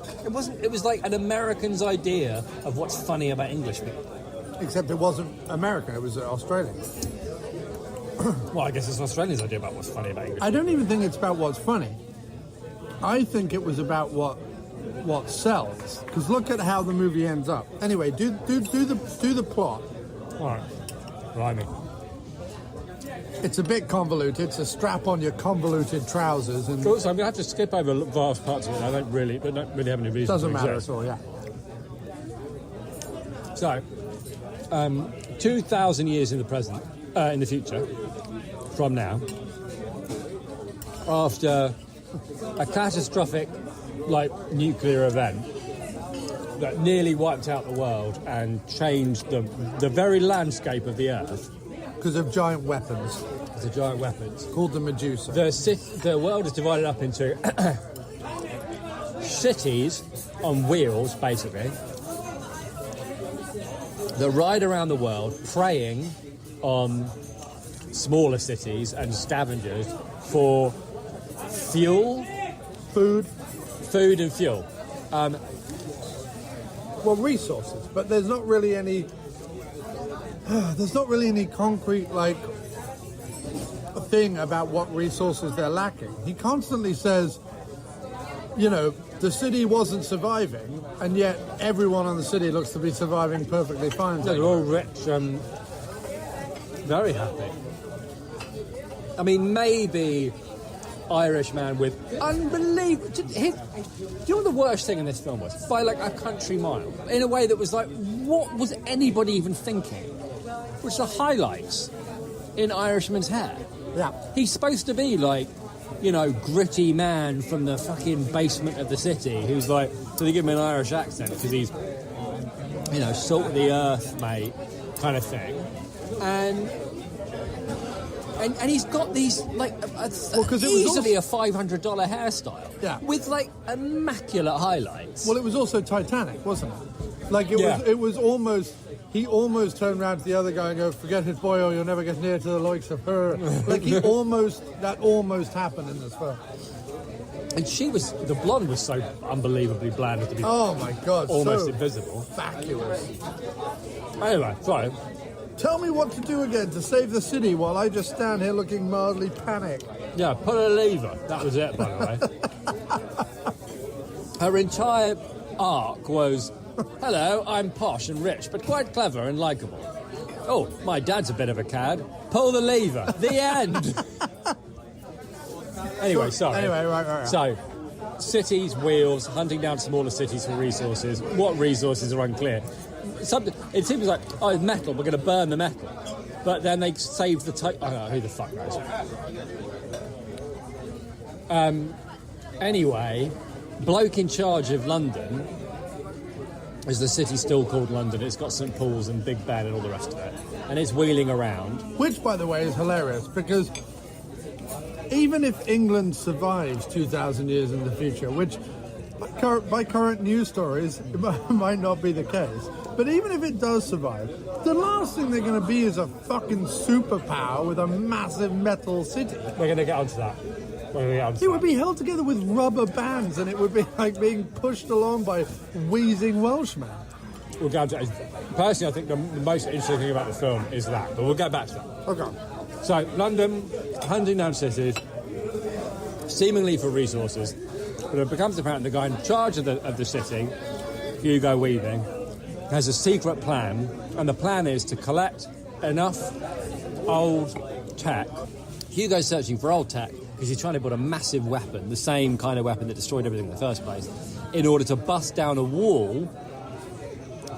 It was like an American's idea of what's funny about English people. Except it wasn't American, it was Australian. Well, I guess it's Australians' idea about what's funny about English people. I don't even think it's about what's funny. I think it was about what sells. Because look at how the movie ends up. Anyway, do the plot. All right, blimey. It's a bit convoluted, so strap on your convoluted trousers. And cool, so I'm going to have to skip over vast parts of it. I don't really have any reason. Doesn't matter at all, yeah. So, 2,000 years in the future, from now, after a catastrophic, nuclear event that nearly wiped out the world and changed the very landscape of the Earth. Because of giant weapons. The giant weapons. Called the Medusa. The world is divided up into cities on wheels, basically, that ride around the world preying on smaller cities and scavengers for fuel, food and fuel. Well, resources, but there's not really any. There's not really any concrete thing about what resources they're lacking. He constantly says, the city wasn't surviving, and yet everyone on the city looks to be surviving perfectly fine. They're all rich and very happy. I mean, maybe Irishman with unbelievable. Do you know what the worst thing in this film was? By a country mile, in a way that was like, what was anybody even thinking? Which the highlights in Irishman's hair. Yeah, he's supposed to be gritty man from the fucking basement of the city who's so they give him an Irish accent because he's, salt of the earth, mate, kind of thing, and he's got these easily a $500 hairstyle, yeah, with immaculate highlights. Well, it was also Titanic, wasn't it? It was almost. He almost turned around to the other guy and go, "Forget it, boy, or you'll never get near to the likes of her." That almost happened in this film. And the blonde was so unbelievably bland as to be. Oh my God, almost so invisible. Vacuous. Anyway, sorry. Tell me what to do again to save the city while I just stand here looking mildly panicked. Yeah, pull a lever. That was it, by the way. Her entire arc was, hello, I'm posh and rich, but quite clever and likeable. Oh, my dad's a bit of a cad. Pull the lever. The end. Anyway, sorry. Anyway, right. So, cities, wheels, hunting down smaller cities for resources. What resources are unclear. It seems like, metal, we're going to burn the metal. But then they save the... who the fuck knows? Anyway, bloke in charge of London, is the city still called London? It's got St Paul's and Big Ben and all the rest of it, and it's wheeling around. Which, by the way, is hilarious because even if England survives 2,000 years in the future, which by current news stories it might not be the case, but even if it does survive, the last thing they're going to be is a fucking superpower with a massive metal city. We're going to get onto that. It would be held together with rubber bands, and it would be like being pushed along by wheezing Welshmen. We'll get onto it. Personally, I think the most interesting thing about the film is that, but we'll get back to that. Okay. So, London, hunting down cities, seemingly for resources, but it becomes apparent the guy in charge of the city, Hugo Weaving, has a secret plan, and the plan is to collect enough old tech. Hugo's searching for old tech because he's trying to build a massive weapon, the same kind of weapon that destroyed everything in the first place, in order to bust down a wall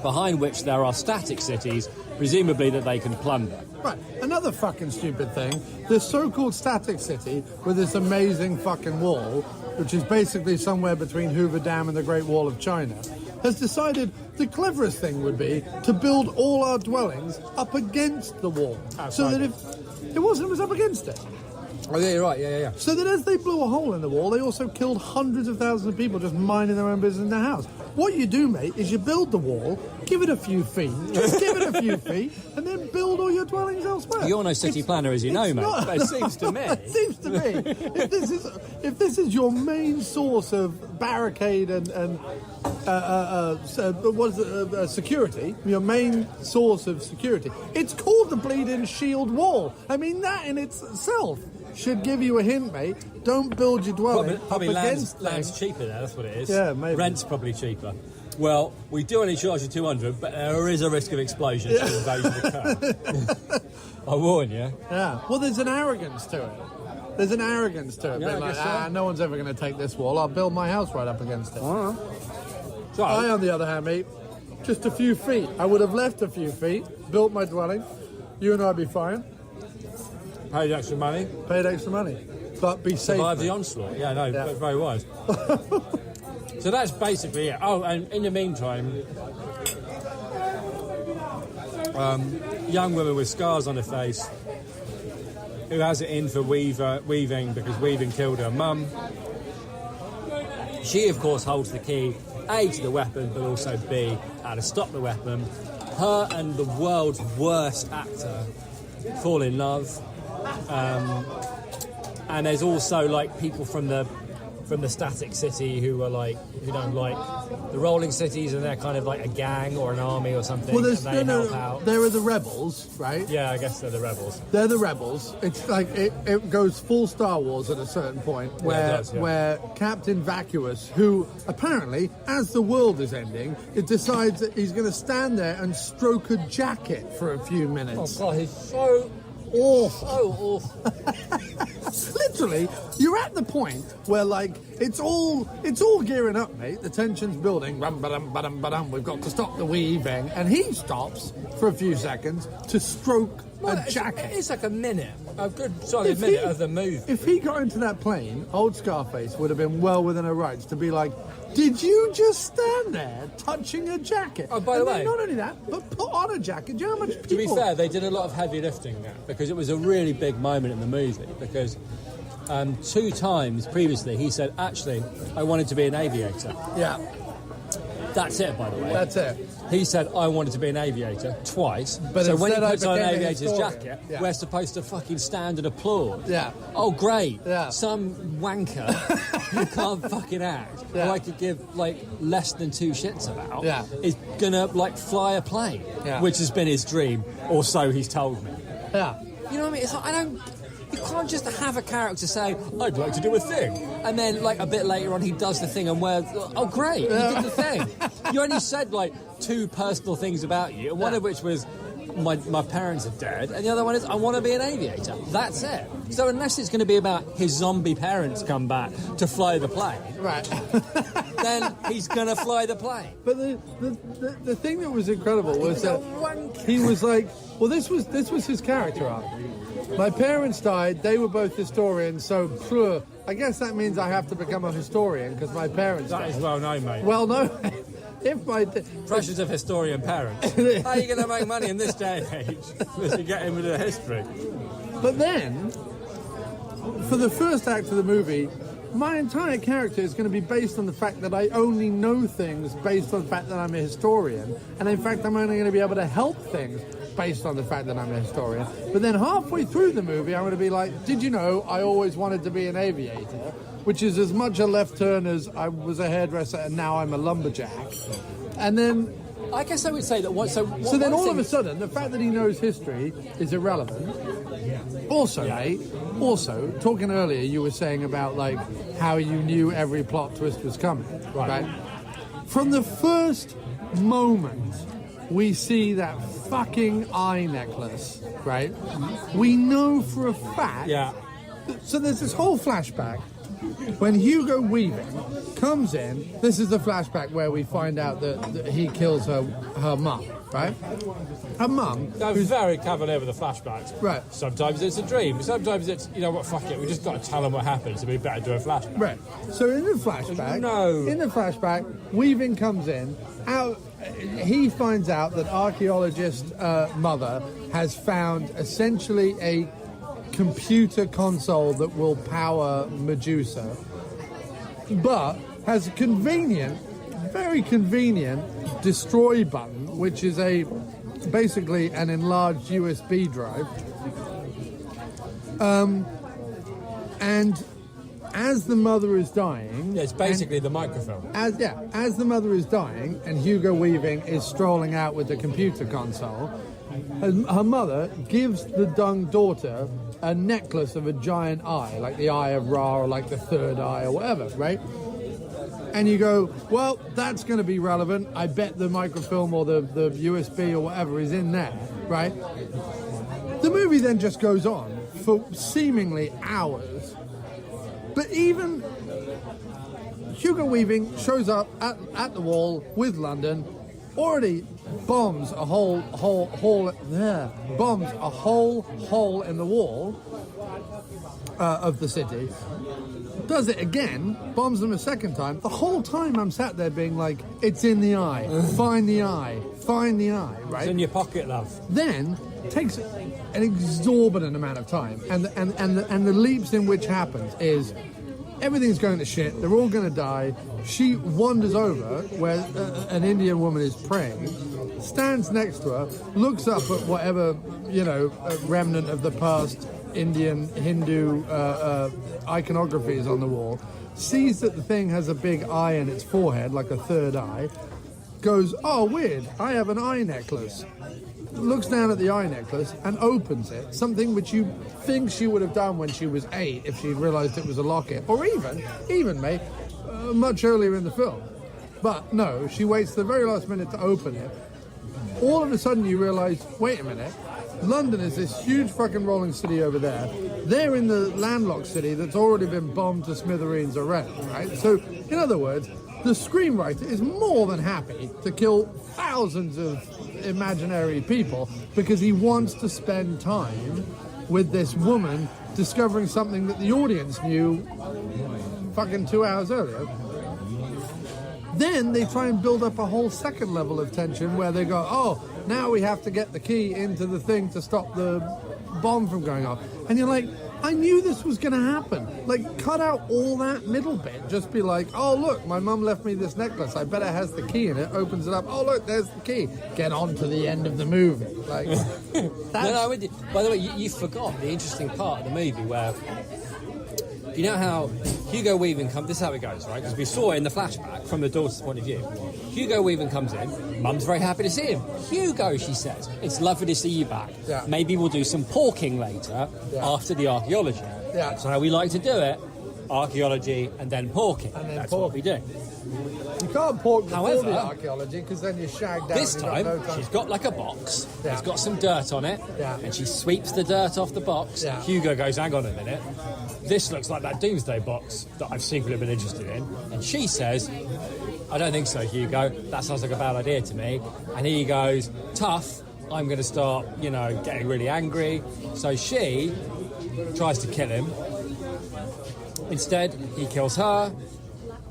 behind which there are static cities, presumably that they can plunder. Right, another fucking stupid thing, this so-called static city with this amazing fucking wall, which is basically somewhere between Hoover Dam and the Great Wall of China, has decided the cleverest thing would be to build all our dwellings up against the wall. So that if it was up against it. Oh, yeah, you're right, yeah. So that as they blew a hole in the wall, they also killed hundreds of thousands of people just minding their own business in their house. What you do, mate, is you build the wall, give it a few feet, just give it a few feet, and then build all your dwellings elsewhere. You're no city planner, as you know, mate, but it seems to me. It seems to me, if this is your main source of barricade and security, your main source of security, it's called the bleeding shield wall. I mean, that in itself should give you a hint, mate. Don't build your dwelling probably up against land's cheaper there, that's what it is. Yeah, maybe. Rent's probably cheaper. Well, we do only charge you 200, but there is a risk of explosion should invasion occur. I warn you. Yeah. Well, there's an arrogance to it. Yeah, I like, guess so. no one's ever going to take this wall. I'll build my house right up against it. So, I, on the other hand, mate, just a few feet. I would have left a few feet, built my dwelling. You and I'd be fine. paid extra money. But be safe. Survive the onslaught. Yeah, no, Yeah. very wise. So that's basically it. Oh, and in the meantime, young woman with scars on her face who has it in for Weaving because Weaving killed her mum. She, of course, holds the key, A, to the weapon, but also B, how to stop the weapon. Her and the world's worst actor fall in love. And there's also, like, people from the Static City who don't like the Rolling Cities, and they're kind of like a gang or an army or something. Well, and they help out. there are the rebels, right? Yeah, I guess they're the rebels. They're the rebels. It's like it goes full Star Wars at a certain point where Captain Vacuous, who apparently, as the world is ending, it decides that he's going to stand there and stroke a jacket for a few minutes. Oh God, he's so awful. So awful. Literally, you're at the point where, like, it's all gearing up, mate. The tension's building. Rum, ba-dum, ba-dum, ba-dum. We've got to stop the weaving, and he stops for a few seconds to stroke a jacket. It's like a minute, a good solid minute of the movie. If he got into that plane, old Scarface would have been well within her rights to be like, did you just stand there touching a jacket? Oh, by the way, not only that, but put on a jacket. Do you know how much people... To be fair, they did a lot of heavy lifting there because it was a really big moment in the movie because 2 times previously he said, actually, I wanted to be an aviator. Yeah. That's it, by the way. That's it. He said, I wanted to be an aviator twice. But so when he puts on an became a aviator's historian. jacket, Yeah. we're supposed to fucking stand and applaud. Yeah. Oh, great. Yeah. Some wanker who can't fucking act, who I could give, like, less than 2 shits about, is gonna, like, fly a plane, which has been his dream, or so he's told me. Yeah. You know what I mean? It's like, you can't just have a character say, I'd like to do a thing. And then, like, a bit later on, he does the thing and we're, oh, great, you did the thing. You only said, like, 2 personal things about you, one of which was, my parents are dead, and the other one is, I want to be an aviator. That's it. So unless it's going to be about his zombie parents come back to fly the plane, right? then he's going to fly the plane. But the thing that was incredible was that he was like, well, this was his character arc. My parents died. They were both historians, so I guess that means I have to become a historian because my parents died. That is well known, mate. Well known. Pressures of historian parents. How are you going to make money in this day and age? Unless you get in with the history. But then, for the first act of the movie, my entire character is going to be based on the fact that I only know things based on the fact that I'm a historian. And in fact, I'm only going to be able to help things based on the fact that I'm a historian. But then halfway through the movie, I'm going to be like, did you know I always wanted to be an aviator? Which is as much a left turn as I was a hairdresser and now I'm a lumberjack. And then... I guess I would say that... So then all of a sudden, the fact that he knows history is irrelevant. Also, mate, talking earlier, you were saying about, like, how you knew every plot twist was coming, right? From the first moment we see that fucking eye necklace, right? We know for a fact... Yeah. So there's this whole flashback. When Hugo Weaving comes in, this is the flashback where we find out that he kills her mum, right? Her mum... They're very cavalier with the flashbacks. Right. Sometimes it's a dream. Sometimes it's, you know what, fuck it, we just got to tell them what happened, so we better do a flashback. Right. So in the flashback, Weaving comes in, he finds out that archaeologist mother has found essentially a computer console that will power Medusa, but has a very convenient destroy button, which is basically an enlarged USB drive. And as the mother is dying... Yeah, it's basically the microfilm. As the mother is dying and Hugo Weaving is strolling out with the computer console, her mother gives the young daughter a necklace of a giant eye, like the Eye of Ra or like the third eye or whatever, right? And you go, well, that's going to be relevant. I bet the microfilm or the USB or whatever is in there, right? The movie then just goes on for seemingly hours. But even Hugo Weaving shows up at the wall with London, already bombs a whole hole in the wall of the city. Does it again, bombs them a second time. The whole time I'm sat there being like, it's in the eye, find the eye, right? It's in your pocket, love. Then takes an exorbitant amount of time, and the leaps in which happens is everything's going to shit. They're all going to die. She wanders over where an Indian woman is praying, stands next to her, looks up at whatever remnant of the past Indian Hindu iconography is on the wall, sees that the thing has a big eye in its forehead, like a third eye, goes, oh, weird, I have an eye necklace. Looks down at the eye necklace and opens it, something which you think she would have done when she was 8 if she realised it was a locket, or even mate, much earlier in the film. But no, she waits the very last minute to open it. All of a sudden you realise, wait a minute, London is this huge fucking rolling city over there. They're in the landlocked city that's already been bombed to smithereens already, right? So, in other words, the screenwriter is more than happy to kill thousands of imaginary people because he wants to spend time with this woman discovering something that the audience knew fucking 2 hours earlier. Then they try and build up a whole second level of tension where they go, oh, now we have to get the key into the thing to stop the bomb from going off. And you're like, I knew this was going to happen. Like, cut out all that middle bit. Just be like, oh, look, my mum left me this necklace. I bet it has the key in it. Opens it up. Oh, look, there's the key. Get on to the end of the movie. Like, No, by the way, you forgot the interesting part of the movie where... You know how Hugo Weaving comes... This is how it goes, right? Because we saw it in the flashback from the daughter's point of view. Hugo Weaving comes in. Mum's very happy to see him. Hugo, she says, it's lovely to see you back. Yeah. Maybe we'll do some porking later after the archaeology. Yeah. That's how we like to do it. Archaeology and then porking. That's what we do. You can't pork before However, the archaeology because then you're shagged down. This time, she's got like a box. Yeah. It's got some dirt on it. Yeah. And she sweeps the dirt off the box. Yeah. Hugo goes, hang on a minute. This looks like that Doomsday box that I've secretly been interested in. And she says, I don't think so, Hugo. That sounds like a bad idea to me. And he goes, tough, I'm going to start, getting really angry. So she tries to kill him. Instead, he kills her,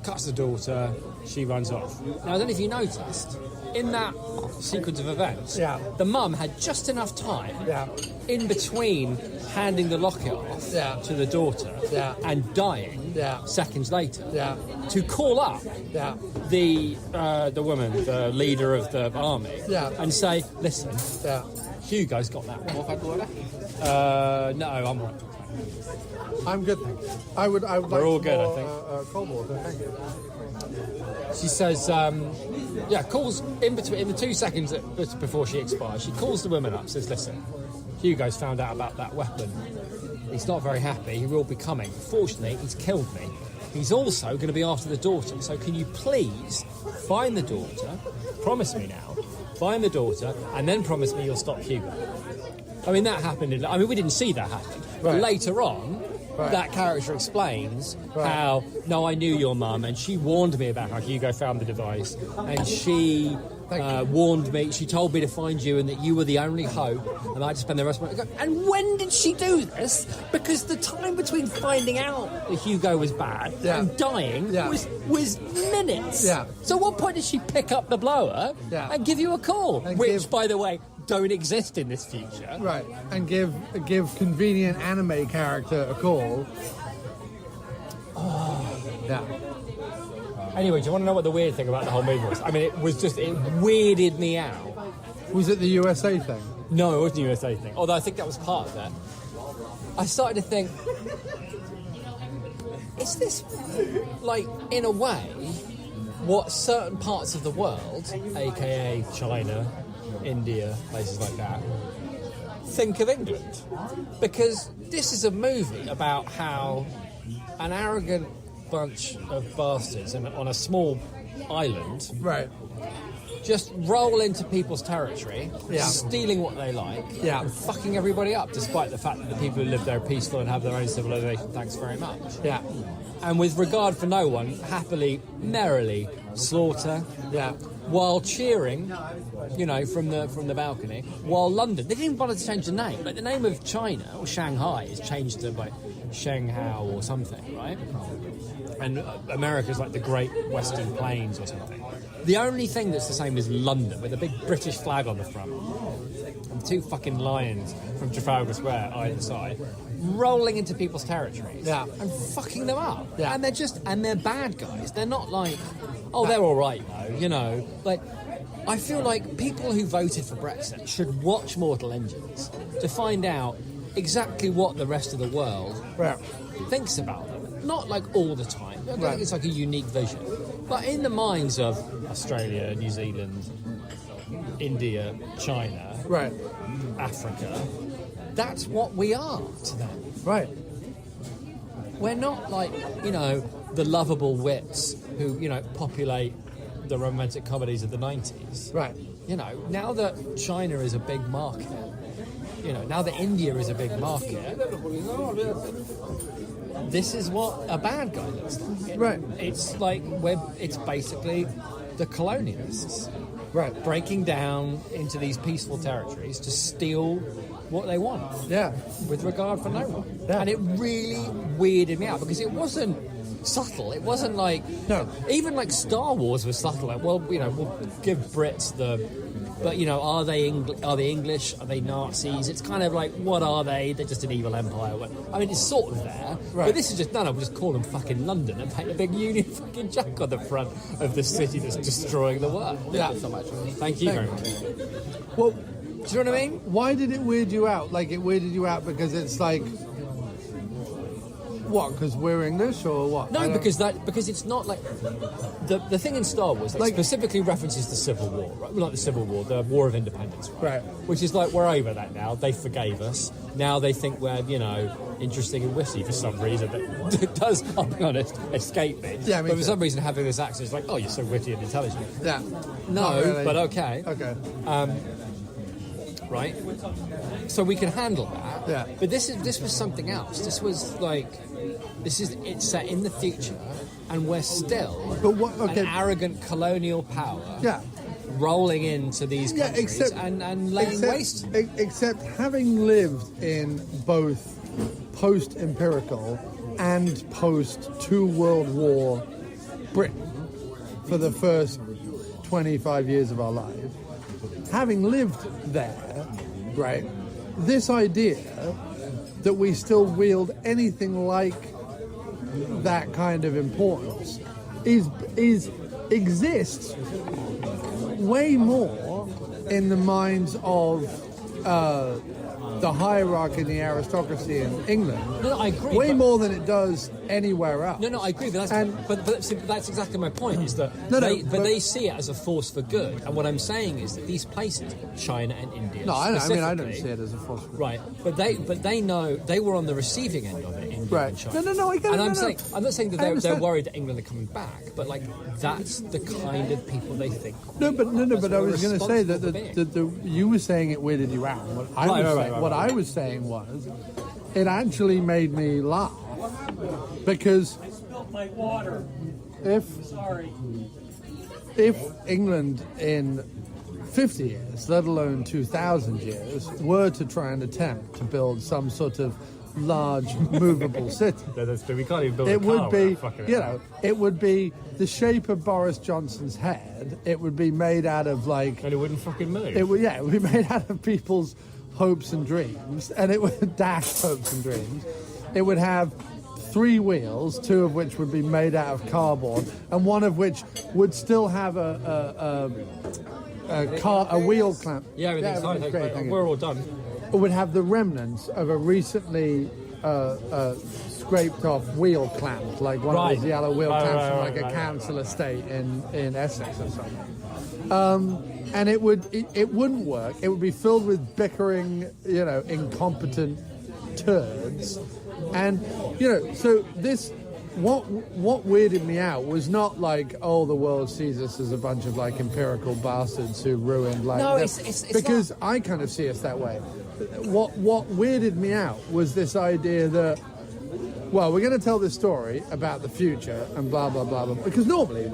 cuts the daughter, she runs off. Now, I don't know if you noticed, in that sequence of events, the mum had just enough time in between handing the locket off to the daughter and dying seconds later to call up the woman, the leader of the army, and say, listen, Hugo's got that one. No, I'm all right. I'm good, thank you. I would We're like all some good, more, I think. cold water, thank you. She says, calls in the 2 seconds before she expires, she calls the woman up, says, listen, Hugo's found out about that weapon. He's not very happy, he will be coming. Fortunately, he's killed me. He's also going to be after the daughter, so can you please find the daughter, promise me now, find the daughter, and then promise me you'll stop Hugo. I mean, that happened, we didn't see that happen, but later on, that character explains how, no, I knew your mum, and she warned me about how Hugo found the device, and she warned me, she told me to find you and that you were the only hope, and I had to spend the rest of my life. And when did she do this? Because the time between finding out that Hugo was bad and dying was minutes. So at what point did she pick up the blower and give you a call? And which, by the way, don't exist in this future. Right, and give convenient anime character a call. Anyway, do you want to know what the weird thing about the whole movie was? I mean, it weirded me out. Was it the USA thing? No, it wasn't the USA thing. Although I think that was part of it. I started to think, is this, like, in a way, what certain parts of the world, aka China, India, places like that, think of England? Because this is a movie about how an arrogant bunch of bastards on a small island just roll into people's territory, stealing what they like, and fucking everybody up, despite the fact that the people who live there are peaceful and have their own civilization, thanks very much. And with regard for no one, happily, merrily slaughter, while cheering, from the balcony, while London, they didn't even bother to change the name. Like, the name of China, or Shanghai, is changed to, like, Shanghai or something, right? And America's like the Great Western Plains or something. The only thing that's the same is London, with a big British flag on the front. And 2 fucking lions from Trafalgar Square either side, rolling into people's territories and fucking them up. And they're bad guys. They're not like, they're all right though, Like, I feel like people who voted for Brexit should watch Mortal Engines to find out exactly what the rest of the world thinks about them. Not like all the time. I don't think it's like a unique vision. But in the minds of Australia, New Zealand, India, China, Africa, that's what we are to them. Right. We're not like, the lovable wits who, populate the romantic comedies of the 90s. Right. Now that China is a big market, now that India is a big market, this is what a bad guy looks like. Right. It's like it's basically the colonialists. Right. Breaking down into these peaceful territories to steal what they want. With regard for no one. And it really weirded me out because it wasn't subtle. It wasn't like even like Star Wars was subtle. Like, well, we'll give Brits the. But are they English? Are they Nazis? It's kind of like, what are they? They're just an evil empire. I mean, it's sort of there, but this is just we'll just call them fucking London and paint a big Union fucking Jack on the front of the city that's destroying the world. Thank you so much. Thank you very much. Well, do you know what I mean? Why did it weird you out? Like, it weirded you out because it's like, what? Because we're English or what? No, because it's not like the thing in Star Wars like specifically references the Civil War, right? Well, not the Civil War, the War of Independence, right? Which is like, we're over that now. They forgave us. Now they think we're interesting and witty for some reason. That does, I'll be honest, escape me. Yeah, but for some reason, having this accent is like, oh, you're so witty and intelligent. Yeah. No, really. But okay. Okay. right? So we can handle that. Yeah. But this was something else. This was like, it's set in the future, and we're still an arrogant colonial power. Yeah. Rolling into these countries and laying waste. Except having lived in both post-empirical and post-2 World War Britain for the first 25 years of our lives, having lived there, right, this idea that we still wield anything like that kind of importance exists way more in the minds of the hierarchy and the aristocracy in England. No, I agree. Way more than it does anywhere else. No, I agree. But that's exactly my point. Is that they see it as a force for good. And what I'm saying is that these places, China and India, I don't see it as a force for good. Right, but they know they were on the receiving end of it. India and China. No, I get it. And I'm not saying that they're worried that England are coming back, but like that's the kind of people they think. But I was going to say that you were saying it weirded you out. What I was saying was, it actually made me laugh because if England in 50 years, let alone 2,000 years, were to try and attempt to build some sort of large movable city, we can't even build it would be, it would be the shape of Boris Johnson's head. It would be made out of and it wouldn't fucking move. It would be made out of people's hopes and dreams, and it would dash hopes and dreams. It would have 3 wheels, 2 of which would be made out of cardboard, and 1 of which would still have a wheel clamp. Yeah, everything's fine. Great, we're all done. It would have the remnants of a recently scraped off wheel clamp, like one of those yellow wheel clamps from a council estate in Essex or something. And it wouldn't work. It would be filled with bickering, incompetent turds. And, so this, what weirded me out was not like, the world sees us as a bunch of empirical bastards who ruined it's because not. I kind of see us that way. What weirded me out was this idea that, well, we're going to tell this story about the future and blah, blah, blah, blah. Because normally,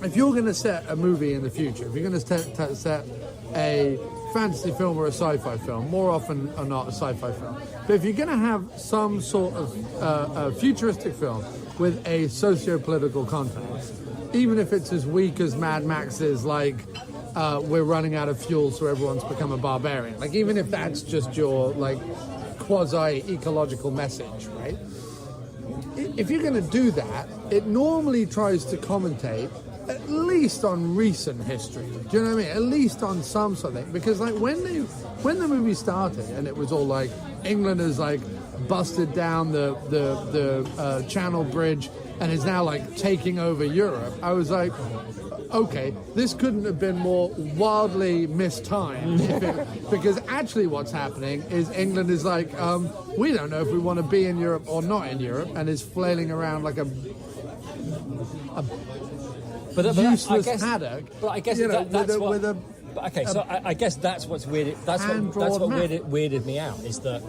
if you're going to set a movie in the future, if you're going to set a fantasy film or a sci-fi film, more often or not a sci-fi film, but if you're going to have some sort of a futuristic film with a socio-political context, even if it's as weak as Mad Max's, we're running out of fuel so everyone's become a barbarian, even if that's just your quasi-ecological message, right? If you're going to do that, it normally tries to commentate at least on recent history. Do you know what I mean? At least on some sort of thing. Because when the movie started and it was all England has busted down the Channel Bridge and is now taking over Europe, I was like, okay, this couldn't have been more wildly mistimed. Because actually what's happening is England is we don't know if we want to be in Europe or not in Europe, and is flailing around like a useless haddock. But I guess I guess that's what's weirded. That's what weirded me out is that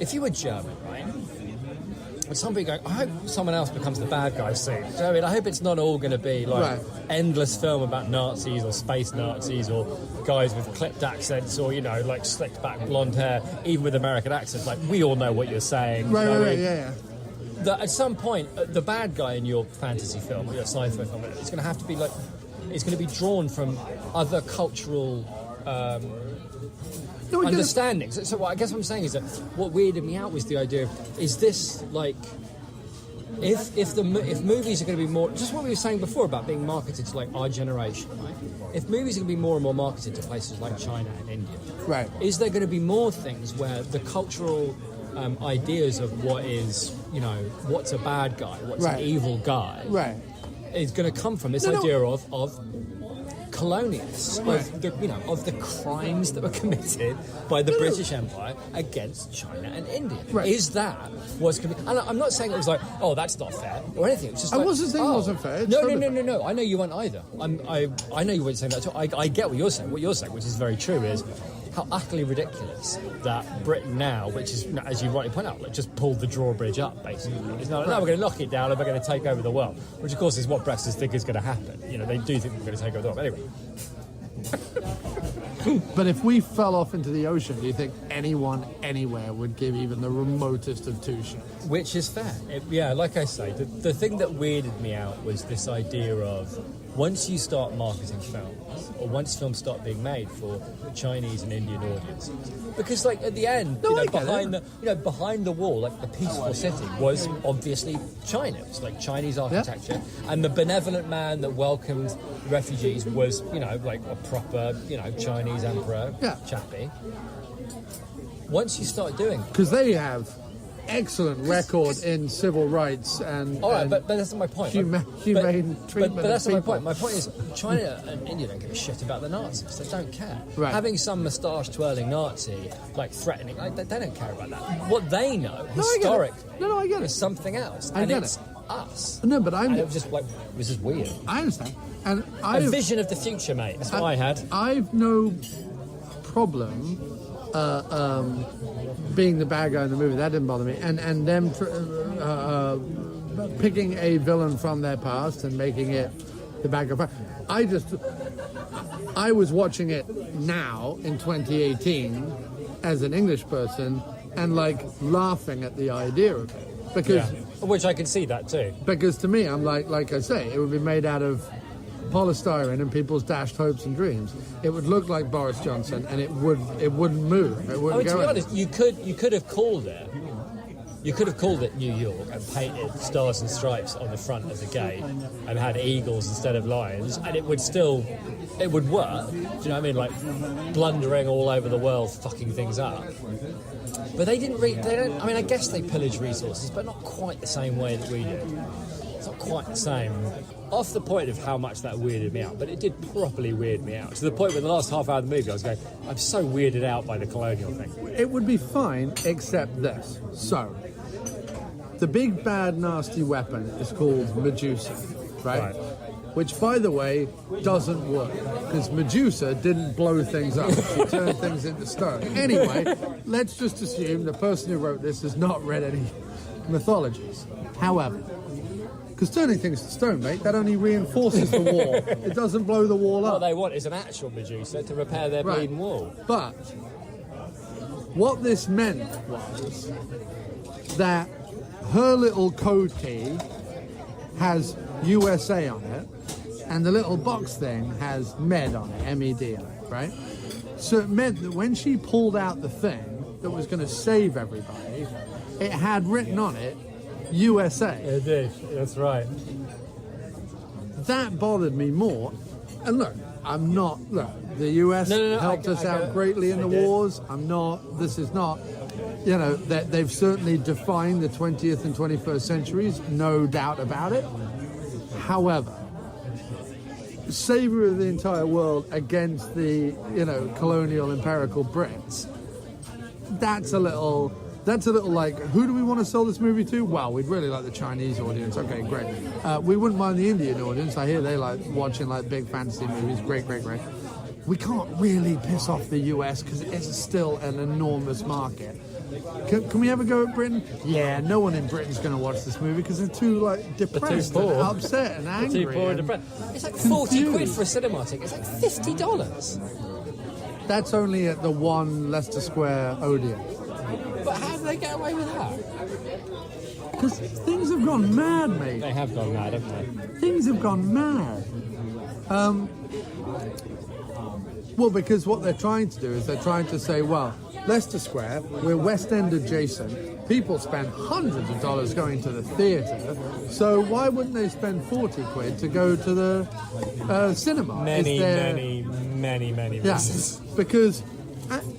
if you were German, right? And somebody going, I hope someone else becomes the bad guy soon. Do you know what I mean? I hope it's not all going to be endless film about Nazis or space Nazis or guys with clipped accents or slicked back blonde hair, even with American accents. We all know what you're saying. Yeah. That at some point, the bad guy in your fantasy film or your sci-fi film, it's going to have to be it's going to be drawn from other cultural understandings. So I guess what I'm saying is that what weirded me out was the idea of, is this if movies are going to be more, just what we were saying before about being marketed to our generation, right? If movies are going to be more and more marketed to places like China and India, right? Is there going to be more things where the cultural ideas of what is, what's a bad guy, what's an evil guy, right, is going to come from this idea of colonialists of the crimes that were committed by the British Empire against China and India. Right. Is that what's and I'm not saying it was like, oh, that's not fair or anything. It's just I wasn't saying it wasn't fair. No. I know you weren't either. I know you weren't saying that too. I get what you're saying. What you're saying, which is very true, is how utterly ridiculous that Britain now, which is, as you rightly point out, like, just pulled the drawbridge up, basically. It's not, no, we're going to knock it down and we're going to take over the world, which, of course, is what Brexiters think is going to happen. You know, they do think we're going to take over the world. Anyway. But if we fell off into the ocean, do you think anyone anywhere would give even the remotest of two shits? Which is fair. Like I say, the thing that weirded me out was this idea of once you start marketing films, or once films start being made for Chinese and Indian audiences, because like at the end, behind the wall, like the peaceful city was obviously China. It was like Chinese architecture, and the benevolent man that welcomed refugees was, like a proper, Chinese emperor chappie. Once you start doing, because they have excellent record in civil rights and but that's not my point. Humane treatment. But that's of not my people. point. My point is China and India don't give a shit about the Nazis. They don't care. Right. Having some moustache twirling Nazi like threatening, they don't care about that. What they know historically, I get it. is something else, I and get it's it. us. No, but And it was just like this is weird. I understand, and A vision of the future, mate. That's what I had. I've no problem being the bad guy in the movie. That didn't bother me, and them picking a villain from their past and making it the bad guy. I was watching it now in 2018 as an English person and like laughing at the idea of it because which I can see that too. Because to me, I'm like I say, it would be made out of polystyrene and people's dashed hopes and dreams. It would look like Boris Johnson, and it wouldn't move. It wouldn't go. To be honest, you could have called it. You could have called it New York and painted stars and stripes on the front of the gate and had eagles instead of lions, and it would work. Do you know what I mean? Like blundering all over the world, fucking things up. But they didn't. They don't. I mean, I guess they pillage resources, but not quite the same way that we do. It's not quite the same. Off the point of how much that weirded me out, but it did properly weird me out. To the point where the last half hour of the movie I was going, I'm so weirded out by the colonial thing. It would be fine, except this. So, the big bad nasty weapon is called Medusa, right? Which, by the way, doesn't work, because Medusa didn't blow things up. She turned things into stone. Anyway, let's just assume the person who wrote this has not read any mythologies. However, because turning things to stone, mate, that only reinforces the wall. It doesn't blow the wall up. What they want is an actual Medusa to repair their bleeding wall. But what this meant was that her little code key has USA on it, and the little box thing has MED on it, MED on it, right? So it meant that when she pulled out the thing that was going to save everybody, it had written on it, USA. It did, that's right. That bothered me more. And look, the US helped us out greatly in the wars. This is not, they've certainly defined the 20th and 21st centuries, no doubt about it. However, savior of the entire world against the, colonial empirical Brits, that's a little like, who do we want to sell this movie to? Well, we'd really like the Chinese audience. Okay, great. We wouldn't mind the Indian audience. I hear they like watching like big fantasy movies. Great. We can't really piss off the US because it's still an enormous market. Can we ever go at Britain? Yeah, no one in Britain's going to watch this movie because they're too like depressed and upset and angry. Too poor and depressed. It's like 40 quid for a cinema ticket. It's like $50. That's only at the one Leicester Square Odeon. But how do they get away with that? Because things have gone mad, mate. They have gone mad, haven't they? Things have gone mad. Well, because what they're trying to do is they're trying to say, well, Leicester Square, we're West End adjacent. People spend hundreds of dollars going to the theatre, so why wouldn't they spend 40 quid to go to the cinema? Many reasons. Because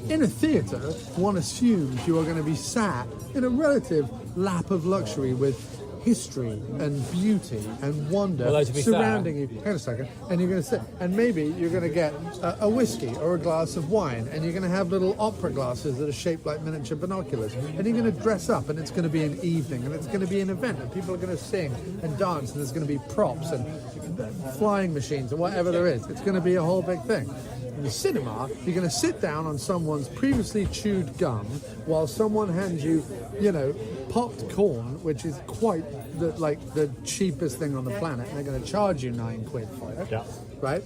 in a theatre, one assumes you are going to be sat in a relative lap of luxury with history and beauty and wonder Although, to be surrounding fair, you. Hang on a second. And you're going to sit, and maybe you're going to get a whiskey or a glass of wine, and you're going to have little opera glasses that are shaped like miniature binoculars, and you're going to dress up, and it's going to be an evening, and it's going to be an event, and people are going to sing and dance, and there's going to be props and flying machines and whatever there is. It's going to be a whole big thing. In the cinema, you're going to sit down on someone's previously chewed gum while someone hands you, popped corn, which is quite the cheapest thing on the planet, and they're going to charge you £9 for it. Yeah. Right?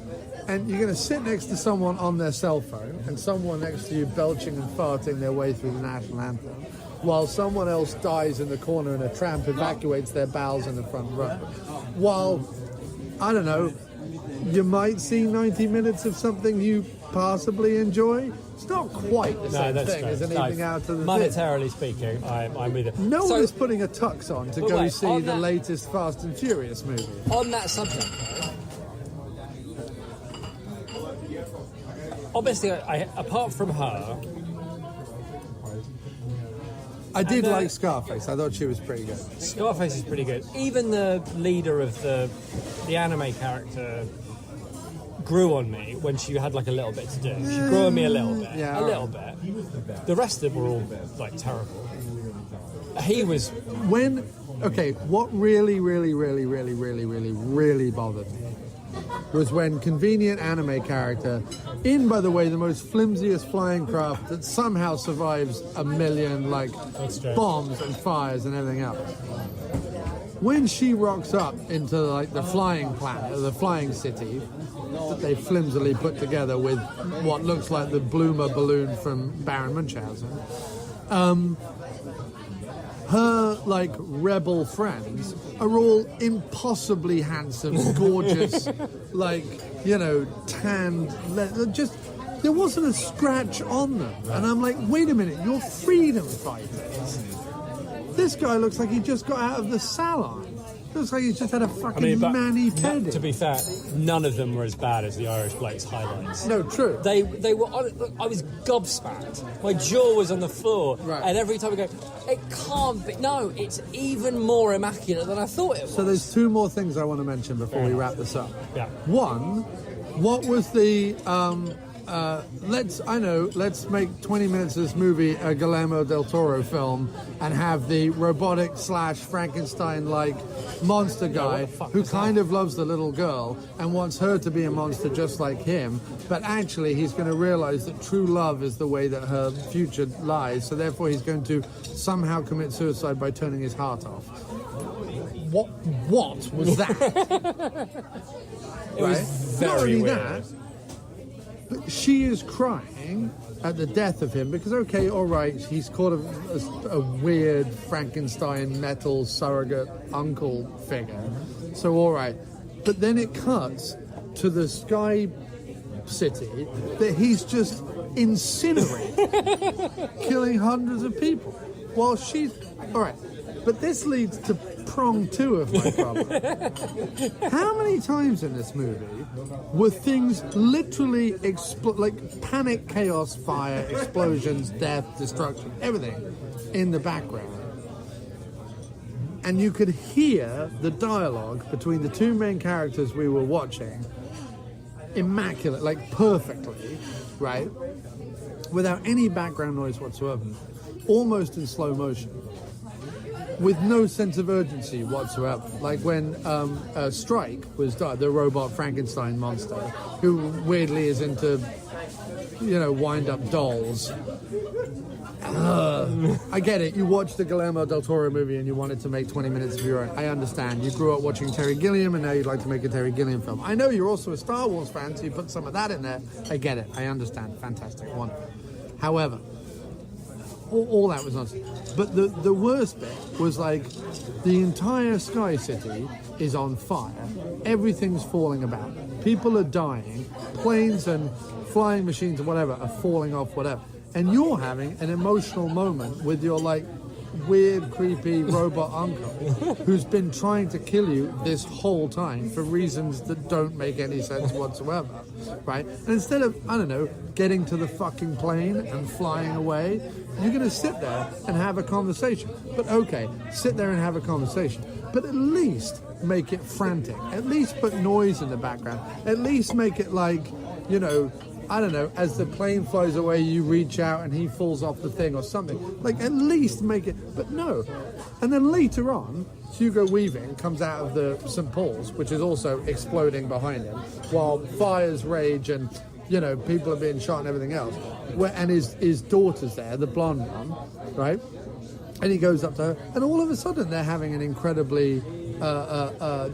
And you're going to sit next to someone on their cell phone, and someone next to you belching and farting their way through the national anthem, while someone else dies in the corner and a tramp evacuates their bowels in the front row. While, I don't know, you might see 90 minutes of something you possibly enjoy. It's not quite the same thing as an evening out to the monetarily speaking, I'm with it. No one is putting a tux on to go see the latest Fast and Furious movie. On that subject, obviously, apart from her, I did like Scarface. I thought she was pretty good. Scarface is pretty good. Even the leader of the anime character grew on me when she had like a little bit to do. She grew on me a little bit. Yeah, little bit. The rest of them were all like terrible. He was... What really bothered me was when convenient anime character, in, by the way, the most flimsiest flying craft that somehow survives a million, bombs and fires and everything else. When she rocks up into, the flying planet, or the flying city, that they flimsily put together with what looks like the Bloomer balloon from Baron Munchausen, her, rebel friends are all impossibly handsome, gorgeous, tanned, there wasn't a scratch on them. And I'm like, wait a minute, you're freedom fighters. This guy looks like he just got out of the salon. Looks like he's just had a fucking mani-pedi. To be fair, none of them were as bad as the Irish Blake's highlights. No, true. They were on. I was gobsmacked. My jaw was on the floor, right. And every time I go, it can't be. No, it's even more immaculate than I thought it was. So there's two more things I want to mention before we wrap this up. Yeah. One, what was the let's make 20 minutes of this movie a Guillermo del Toro film and have the robotic / Frankenstein-like monster guy who kind of loves the little girl and wants her to be a monster just like him, but actually he's going to realize that true love is the way that her future lies, so therefore he's going to somehow commit suicide by turning his heart off. What was that? It was very Not only weird. that, but she is crying at the death of him because, okay, all right, he's caught a weird Frankenstein metal surrogate uncle figure. So, all right. But then it cuts to the Sky City that he's just incinerating, killing hundreds of people. While she's... All right. But this leads to prong 2 of my problem. How many times in this movie were things literally like panic, chaos, fire, explosions, death, destruction, everything in the background? And you could hear the dialogue between the two main characters we were watching immaculate, like perfectly, right? Without any background noise whatsoever, almost in slow motion. With no sense of urgency whatsoever. Like when Strike was the robot Frankenstein monster, who weirdly is into, wind-up dolls. I get it. You watched the Guillermo del Toro movie and you wanted to make 20 minutes of your own. I understand. You grew up watching Terry Gilliam and now you'd like to make a Terry Gilliam film. I know you're also a Star Wars fan, so you put some of that in there. I get it. I understand. Fantastic. Wonderful. However, all that was nonsense. But the worst bit was the entire Sky City is on fire. Everything's falling about. People are dying. Planes and flying machines and whatever are falling off whatever. And you're having an emotional moment with your weird, creepy robot uncle who's been trying to kill you this whole time for reasons that don't make any sense whatsoever, right? And instead of, I don't know, getting to the fucking plane and flying away, you're going to sit there and have a conversation. But okay, sit there and have a conversation. But at least make it frantic. At least put noise in the background. At least make it like, you know, I don't know, as the plane flies away, you reach out and he falls off the thing or something. Like, at least make it, but no. And then later on, Hugo Weaving comes out of the St. Paul's, which is also exploding behind him, while fires rage and, you know, people are being shot and everything else. And his daughter's there, the blonde one, right? And he goes up to her, and all of a sudden they're having an incredibly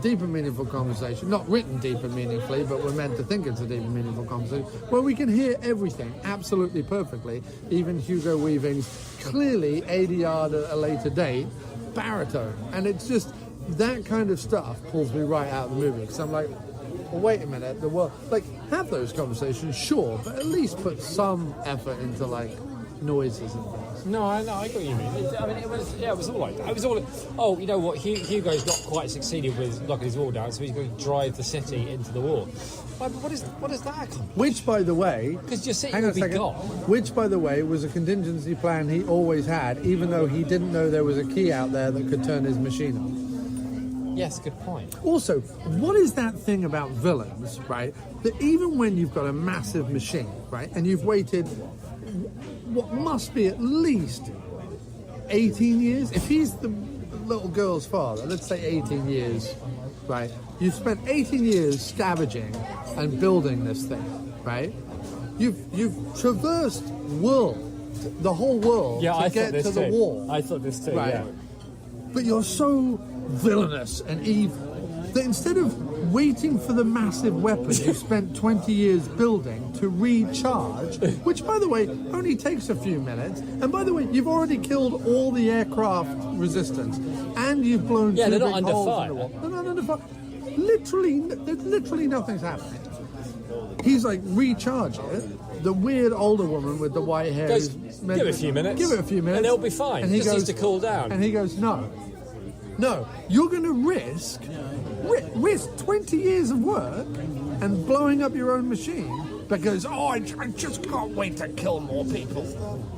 deep and meaningful conversation. Not written deep and meaningfully, but we're meant to think it's a deep and meaningful conversation, where we can hear everything absolutely perfectly, even Hugo Weaving's clearly ADR'd at a later date baritone. And it's just, that kind of stuff pulls me right out of the movie, because I'm like, well, wait a minute, the world, like, have those conversations, sure, but at least put some effort into, like, noises and things. No, I know, I get what you mean. It was all like that. It was all, oh, you know what, Hugo's not quite succeeded with knocking his wall down, so he's going to drive the city into the wall. But what is that accomplish? Which, by the way... Because your city would be gone. Which, by the way, was a contingency plan he always had, even though he didn't know there was a key out there that could turn his machine on. Yes, good point. Also, what is that thing about villains, right? That even when you've got a massive machine, right, and you've waited... what must be at least 18 years? If he's the little girl's father, let's say 18 years, right? You've spent 18 years scavenging and building this thing, right? You've traversed the whole world to get to the wall. I thought this too, right? yeah. But you're so villainous and evil that instead of waiting for the massive weapon you spent 20 years building to recharge, which, by the way, only takes a few minutes, and by the way, you've already killed all the aircraft resistance, and you've blown two big holes in the wall. They're not under fire. Literally nothing's happening. He's like, recharge it. The weird older woman with the white hair goes, give it a few minutes. Give it a few minutes. And it'll be fine. And he just goes, needs to cool down. And he goes, no, you're going to risk 20 years of work and blowing up your own machine because, I just can't wait to kill more people.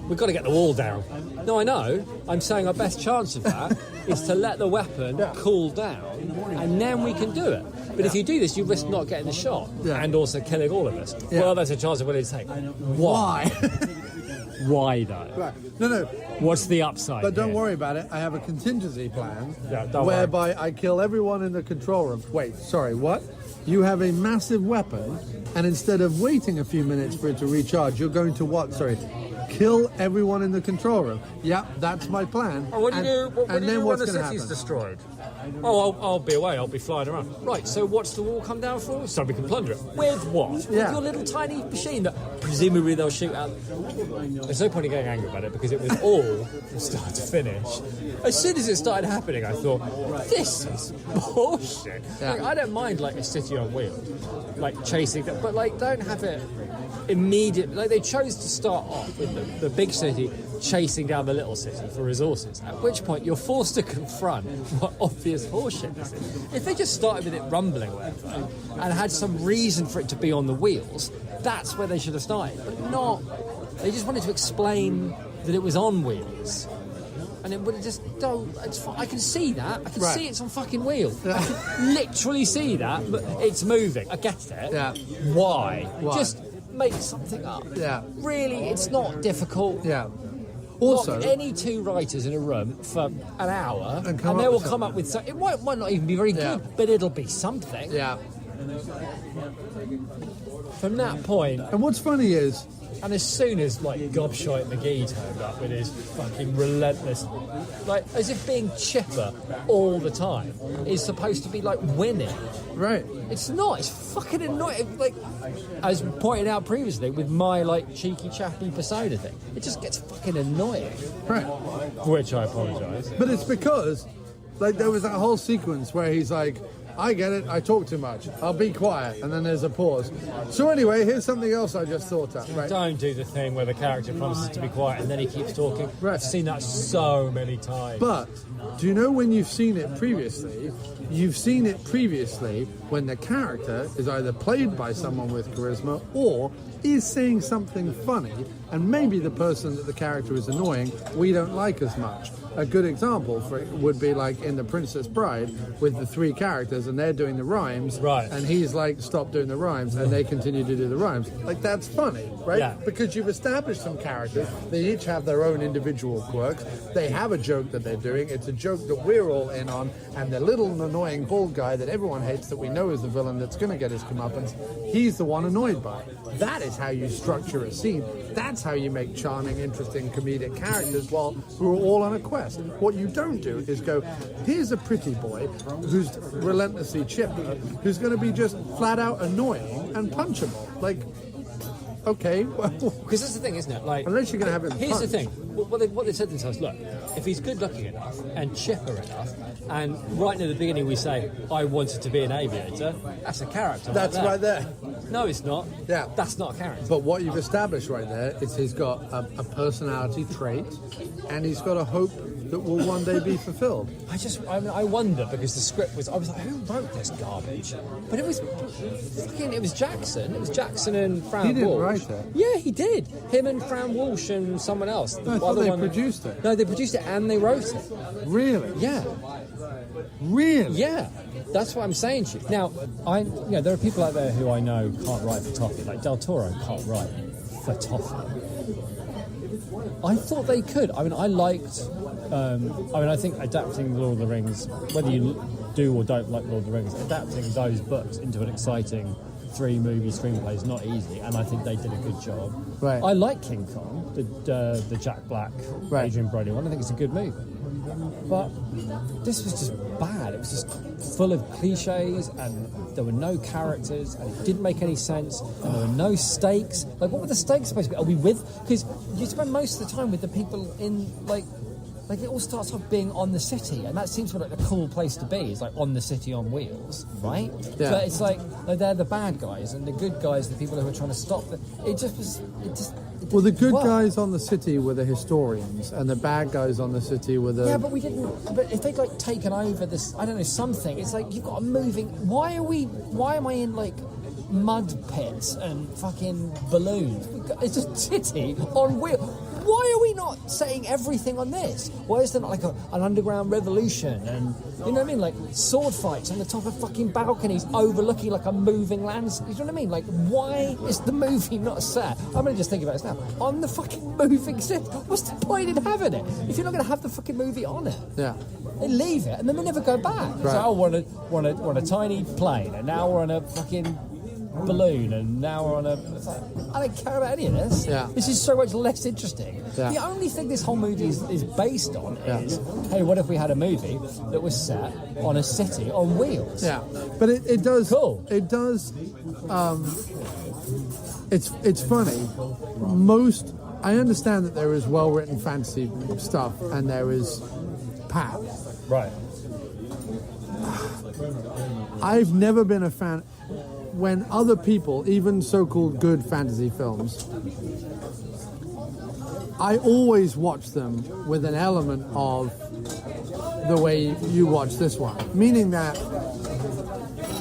We've got to get the wall down. No, I know. I'm saying our best chance of that is to let the weapon cool down, and then we can do it. But if you do this, you risk not getting the shot and also killing all of us. Yeah. Well, there's a chance of willing to take. Why? Why, though? Right. No. What's the upside? But don't worry about it. I have a contingency plan whereby I kill everyone in the control room. Wait, sorry, what? You have a massive weapon, and instead of waiting a few minutes for it to recharge, you're going to what? Sorry. Kill everyone in the control room. Yep, that's my plan. Oh, what do you do? What do you do when the city's happen? destroyed? Oh, I'll be away. I'll be flying around. Right. So what's the wall come down for? So we can plunder it. With what? With your little tiny machine that presumably they'll shoot out. There's no point in getting angry about it because it was all from start to finish. As soon as it started happening, I thought, this is bullshit. Yeah. Like, I don't mind like a city on wheels, like chasing them, but like don't have it immediate. Like they chose to start off with the big city chasing down the little city for resources, at which point you're forced to confront what obvious horseshit this is. If they just started with it rumbling or whatever and had some reason for it to be on the wheels, that's where they should have started, but not. They just wanted to explain that it was on wheels. And it would have just I can see that. I can see it's on fucking wheels. I can literally see that, but it's moving. I get it. Yeah. Why? Just make something up. Yeah. Really, it's not difficult. Yeah. Also, lock any two writers in a room for an hour, and they will come up with something. It might not even be very good, but it'll be something. Yeah. From that point, and what's funny is, and as soon as like Gobshite McGee turned up with his fucking relentless, like as if being chipper all the time is supposed to be like winning. Right. It's not. It's fucking annoying. Like as pointed out previously with my like cheeky chappy persona thing, it just gets fucking annoying. Right. For which I apologise. But it's because, like, there was that whole sequence where he's like, I get it. I talk too much. I'll be quiet. And then there's a pause. So anyway, here's something else I just thought of. Right. Don't do the thing where the character promises to be quiet and then he keeps talking. Right. I've seen that so many times. But do you know when you've seen it previously? You've seen it previously when the character is either played by someone with charisma or is saying something funny, and maybe the person that the character is annoying we don't like as much. A good example for it would be like in The Princess Bride with the three characters and they're doing the rhymes, right? And he's like, stop doing the rhymes, and they continue to do the rhymes. Like, that's funny, right? Yeah. Because you've established some characters. They each have their own individual quirks. They have a joke that they're doing. It's a joke that we're all in on, and the little annoying bald guy that everyone hates that we know is the villain that's going to get his comeuppance, he's the one annoyed by it. That is how you structure a scene. That's how you make charming, interesting, comedic characters who are all on a quest. What you don't do is go, here's a pretty boy who's relentlessly chipper, who's going to be just flat out annoying and punchable. Like, okay. Because that's the thing, isn't it? Like, unless you're going to have him Here's punch. the thing. What they said themselves, look, if he's good looking enough and chipper enough, and right near the beginning we say, I wanted to be an aviator, that's a character. That's right there. No, it's not. Yeah. That's not a character. But what you've established right there is he's got a personality trait, and he's got a hope that will one day be fulfilled. I wonder, because the script was, I was like, who wrote this garbage? But it was Jackson. It was Jackson and Fran Walsh. He didn't write it. Yeah, he did. Him and Fran Walsh and someone else. No, I thought they produced it. No, they produced it and they wrote it. Really? Yeah. Really? Yeah. That's what I'm saying to you. Now, there are people out there who I know can't write for toffee. Like Del Toro can't write for toffee. I thought they could. I mean, I think adapting Lord of the Rings, whether you do or don't like Lord of the Rings, adapting those books into an exciting 3-movie screenplay is not easy, and I think they did a good job. Right. I like King Kong, the Jack Black, right. Adrian Brody one. I think it's a good movie. But this was just bad. It was just full of cliches, and there were no characters, and it didn't make any sense, and there were no stakes. Like, what were the stakes supposed to be? Are we with? Because you spend most of the time with the people in, like it all starts off being on the city, and that seems like a cool place to be. It's like on the city on wheels, right? Yeah. But it's like they're the bad guys, and the good guys, the people who are trying to stop them. Well, the good guys on the city were the historians, and the bad guys on the city were the... Yeah, but we didn't... But if they'd, like, taken over this, I don't know, something, it's like, you've got a moving... Why am I in, like, mud pits and fucking balloons? It's a city on wheels. Why are we not saying everything on this? Why is there not, like, an underground revolution and, you know what I mean, like, sword fights on the top of fucking balconies overlooking, like, a moving landscape? You know what I mean? Like, why is the movie not set? I'm going to just think about this now. On the fucking moving set. What's the point in having it if you're not going to have the fucking movie on it? Yeah. They leave it and then they never go back. Right. So, we're on a tiny plane, and now we're on a fucking balloon, and now we're on a... It's like, I don't care about any of this. Yeah. This is so much less interesting. Yeah. The only thing this whole movie is based on is, hey, what if we had a movie that was set on a city on wheels? Yeah, but it does... Cool. It does... It's funny. I understand that there is well-written fantasy stuff, and there is pap. Right. I've never been a fan... When other people, even so-called good fantasy films, I always watch them with an element of the way you watch this one. Meaning that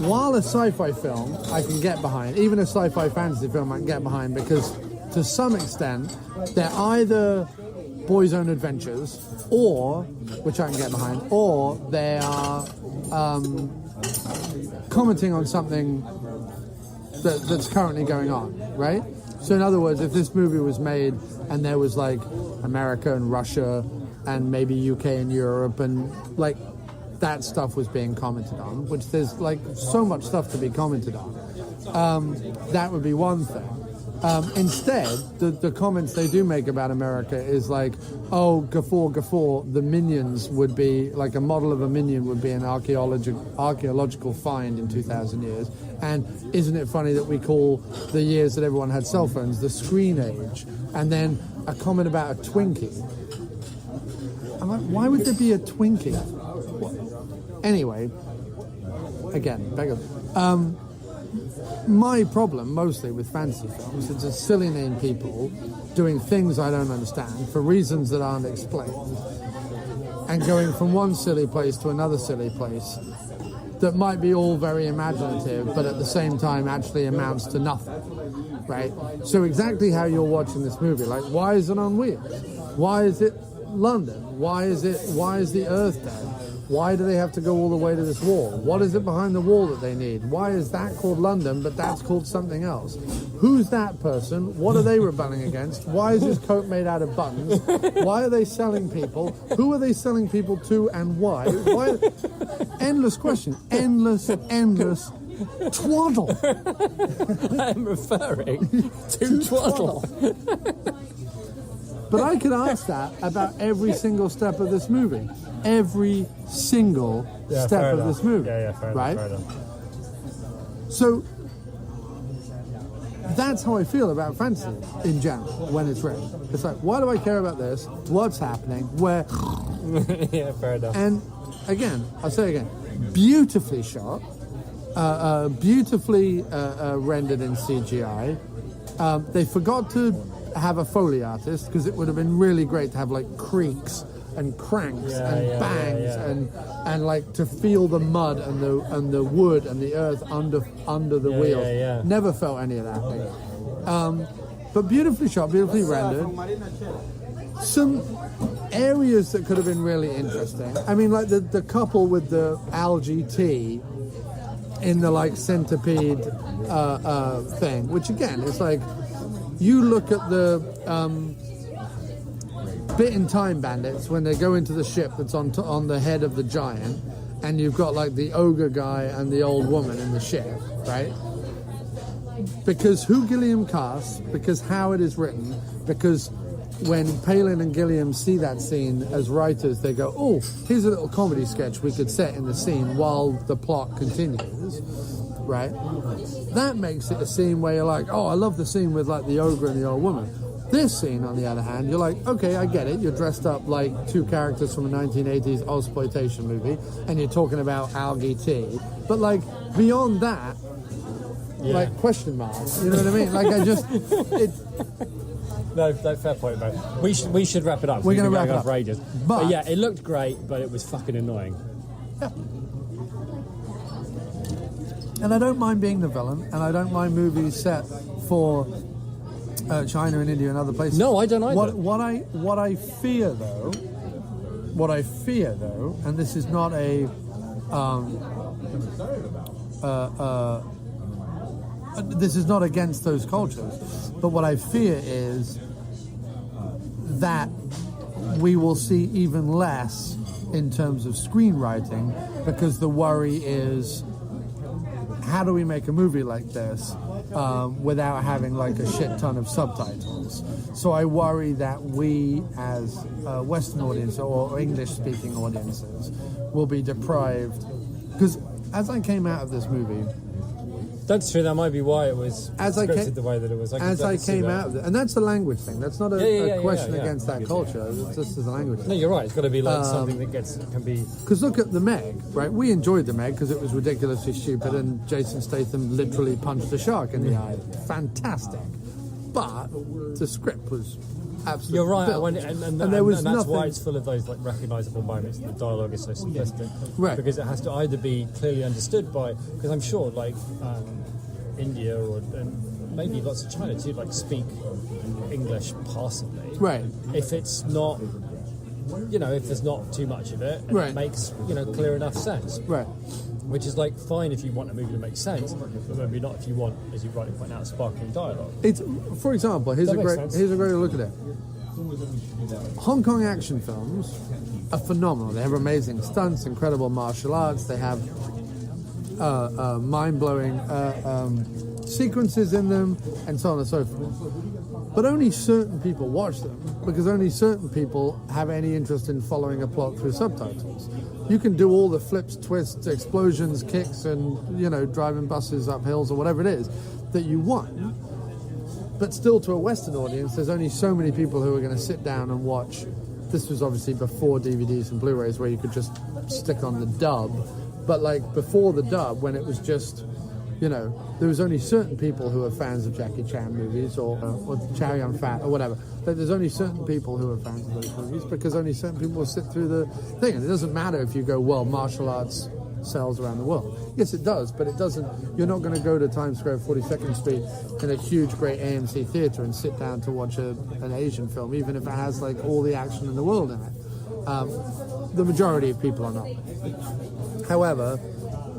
while a sci-fi film I can get behind, even a sci-fi fantasy film I can get behind, because to some extent they're either boys' own adventures, or, which I can get behind, or they are commenting on something that's currently going on, right? So in other words, if this movie was made and there was like America and Russia and maybe UK and Europe, and like that stuff was being commented on, which there's like so much stuff to be commented on, that would be one thing. Instead, the comments they do make about America is like, oh, guffaw, the minions would be, like a model of a minion would be an archaeological find in 2,000 years. And isn't it funny that we call the years that everyone had cell phones the screen age? And then a comment about a Twinkie. I'm like, why would there be a Twinkie? Anyway, again, beggar. My problem mostly with fantasy films is just silly name people doing things I don't understand for reasons that aren't explained, and going from one silly place to another silly place that might be all very imaginative, but at the same time actually amounts to nothing, right? So exactly how you're watching this movie, like, why is it on wheels? Why is it London? Why is the Earth dead? Why do they have to go all the way to this wall? What is it behind the wall that they need? Why is that called London, but that's called something else? Who's that person? What are they rebelling against? Why is his coat made out of buttons? Why are they selling people? Who are they selling people to, and why? Endless question. Endless twaddle. I'm referring to twaddle. But I could ask that about every single step of this movie. Every single step of this movie. Fair right? enough. So that's how I feel about fantasy in general when it's written. It's like, why do I care about this? What's happening? Where? Yeah, fair enough. And again, I'll say again, beautifully shot, beautifully rendered in CGI. They forgot to have a Foley artist, because it would have been really great to have like creaks and cranks and bangs and like to feel the mud and the wood and the earth under the wheels. Never felt any of that thing. But beautifully shot, beautifully rendered. Some areas that could have been really interesting. I mean, like the couple with the algae tea in the like centipede thing, which again is like, you look at the bit in Time Bandits when they go into the ship that's on the head of the giant, and you've got like the ogre guy and the old woman in the ship, right? Because who Gilliam casts, because how it is written, because when Palin and Gilliam see that scene as writers, they go, oh, here's a little comedy sketch we could set in the scene while the plot continues, right? That makes it a scene where you're like, oh, I love the scene with like the ogre and the old woman. This scene, on the other hand, you're like, okay, I get it. You're dressed up like two characters from a 1980s exploitation movie, and you're talking about algae tea. But like beyond that, like question marks. You know what I mean? Like No, fair point, mate. We should wrap it up. We're going to wrap it up for ages. But yeah, it looked great, but it was fucking annoying. Yeah. And I don't mind being the villain, and I don't mind movies set for China and India and other places. No, I don't either. What I fear though, and this is not a this is not against those cultures, but what I fear is that we will see even less in terms of screenwriting, because the worry is, how do we make a movie like this without having like a shit ton of subtitles? So I worry that we as Western audience or English-speaking audiences will be deprived, because as I came out of this movie, that's true. That might be why it was scripted the way that it was. As I came out of it, and that's a language thing. That's not a question against that culture. It's just as a language thing. No, you're right. It's got to be like something that can be. Because look at The Meg, right? We enjoyed The Meg because it was ridiculously stupid, and Jason Statham literally punched a shark in the eye. Fantastic. But the script was absolutely. You're right, and there was that's nothing. why it's full of those like recognisable moments. The dialogue is so simplistic, right? Because it has to either be clearly understood by, because I'm sure like India and maybe lots of China too, like speak English passably, right? If it's not, if there's not too much of it, and right, it makes clear enough sense, right? Which is like fine if you want a movie to make sense, but maybe not if you want, as you rightly point out, sparkling dialogue. It's, for example, here's a great look at it. Hong Kong action films are phenomenal. They have amazing stunts, incredible martial arts. They have mind-blowing sequences in them, and so on and so forth. But only certain people watch them, because only certain people have any interest in following a plot through subtitles. You can do all the flips, twists, explosions, kicks, and driving buses up hills or whatever it is that you want. But still, to a Western audience, there's only so many people who are going to sit down and watch. This was obviously before DVDs and Blu-rays, where you could just stick on the dub But like before the dub, when it was just, you know, there was only certain people who were fans of Jackie Chan movies or Chow Yun Fat or whatever. But there's only certain people who are fans of those movies because only certain people will sit through the thing. And it doesn't matter if you go, well, martial arts sells around the world. Yes, it does, but it doesn't. You're not going to go to Times Square, 42nd Street, in a huge, great AMC theater and sit down to watch an Asian film, even if it has like all the action in the world in it. The majority of people are not. However,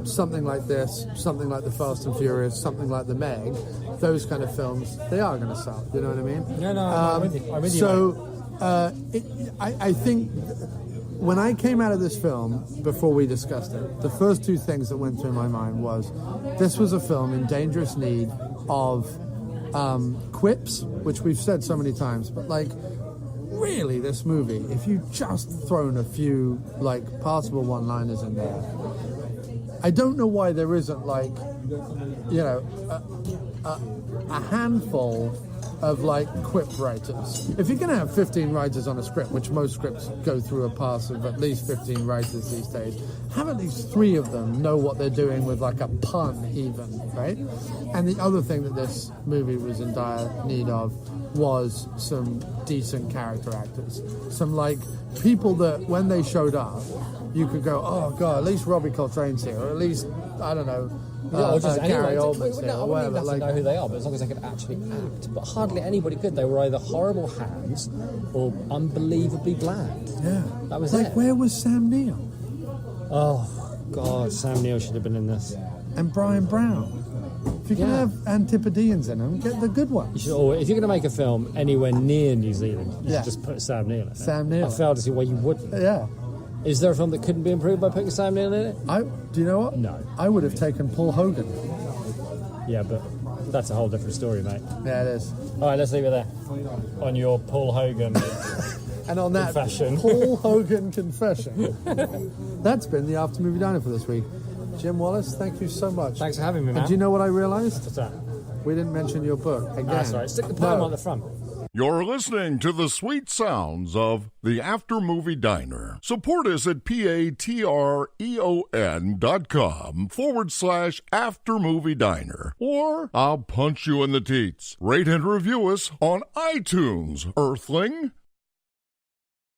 something like this, something like the Fast and Furious, something like the Meg, those kind of films, they are going to sell. You know what I mean? No, I'm with you. So, I think when I came out of this film, before we discussed it, the first two things that went through my mind was, this was a film in dangerous need of quips, which we've said so many times, but like, really, this movie, if you just thrown a few like passable one-liners in there, I don't know why there isn't like, you know, a handful of like quip writers. If you're going to have 15 writers on a script, which most scripts go through a pass of at least 15 writers these days, have at least 3 of them know what they're doing with like a pun even, right? And the other thing that this movie was in dire need of was some decent character actors. Some like people that when they showed up, you could go, oh God, at least Robbie Coltrane's here, or at least, I don't know, Gary Oldman's here, or whatever. I don't know who they are, but as long as they could actually act. But hardly anybody could. They were either horrible hands or unbelievably bland. Yeah. That was like, it. where was Sam Neill? Oh, God, Sam Neill should have been in this. And Brian Brown. If you're going to have Antipodeans in them, get the good ones. You should, if you're going to make a film anywhere near New Zealand, you should just put Sam Neill in it. Sam Neill. I failed to see why you wouldn't. Yeah. Is there a film that couldn't be improved by putting Sam Neill in it? Do you know what? No. I would have taken Paul Hogan. Yeah, but that's a whole different story, mate. Yeah, it is. All right, let's leave it there. On your Paul Hogan and on that confession. Paul Hogan confession. That's been the After Movie Diner for this week. Jim Wallace, thank you so much. Thanks for having me, man. And do you know what I realised? What's that? We didn't mention your book again. That's right. Stick the poem on the front. You're listening to the sweet sounds of the After Movie Diner. Support us at patreon.com/After Movie Diner. Or I'll punch you in the teats. Rate and review us on iTunes, Earthling.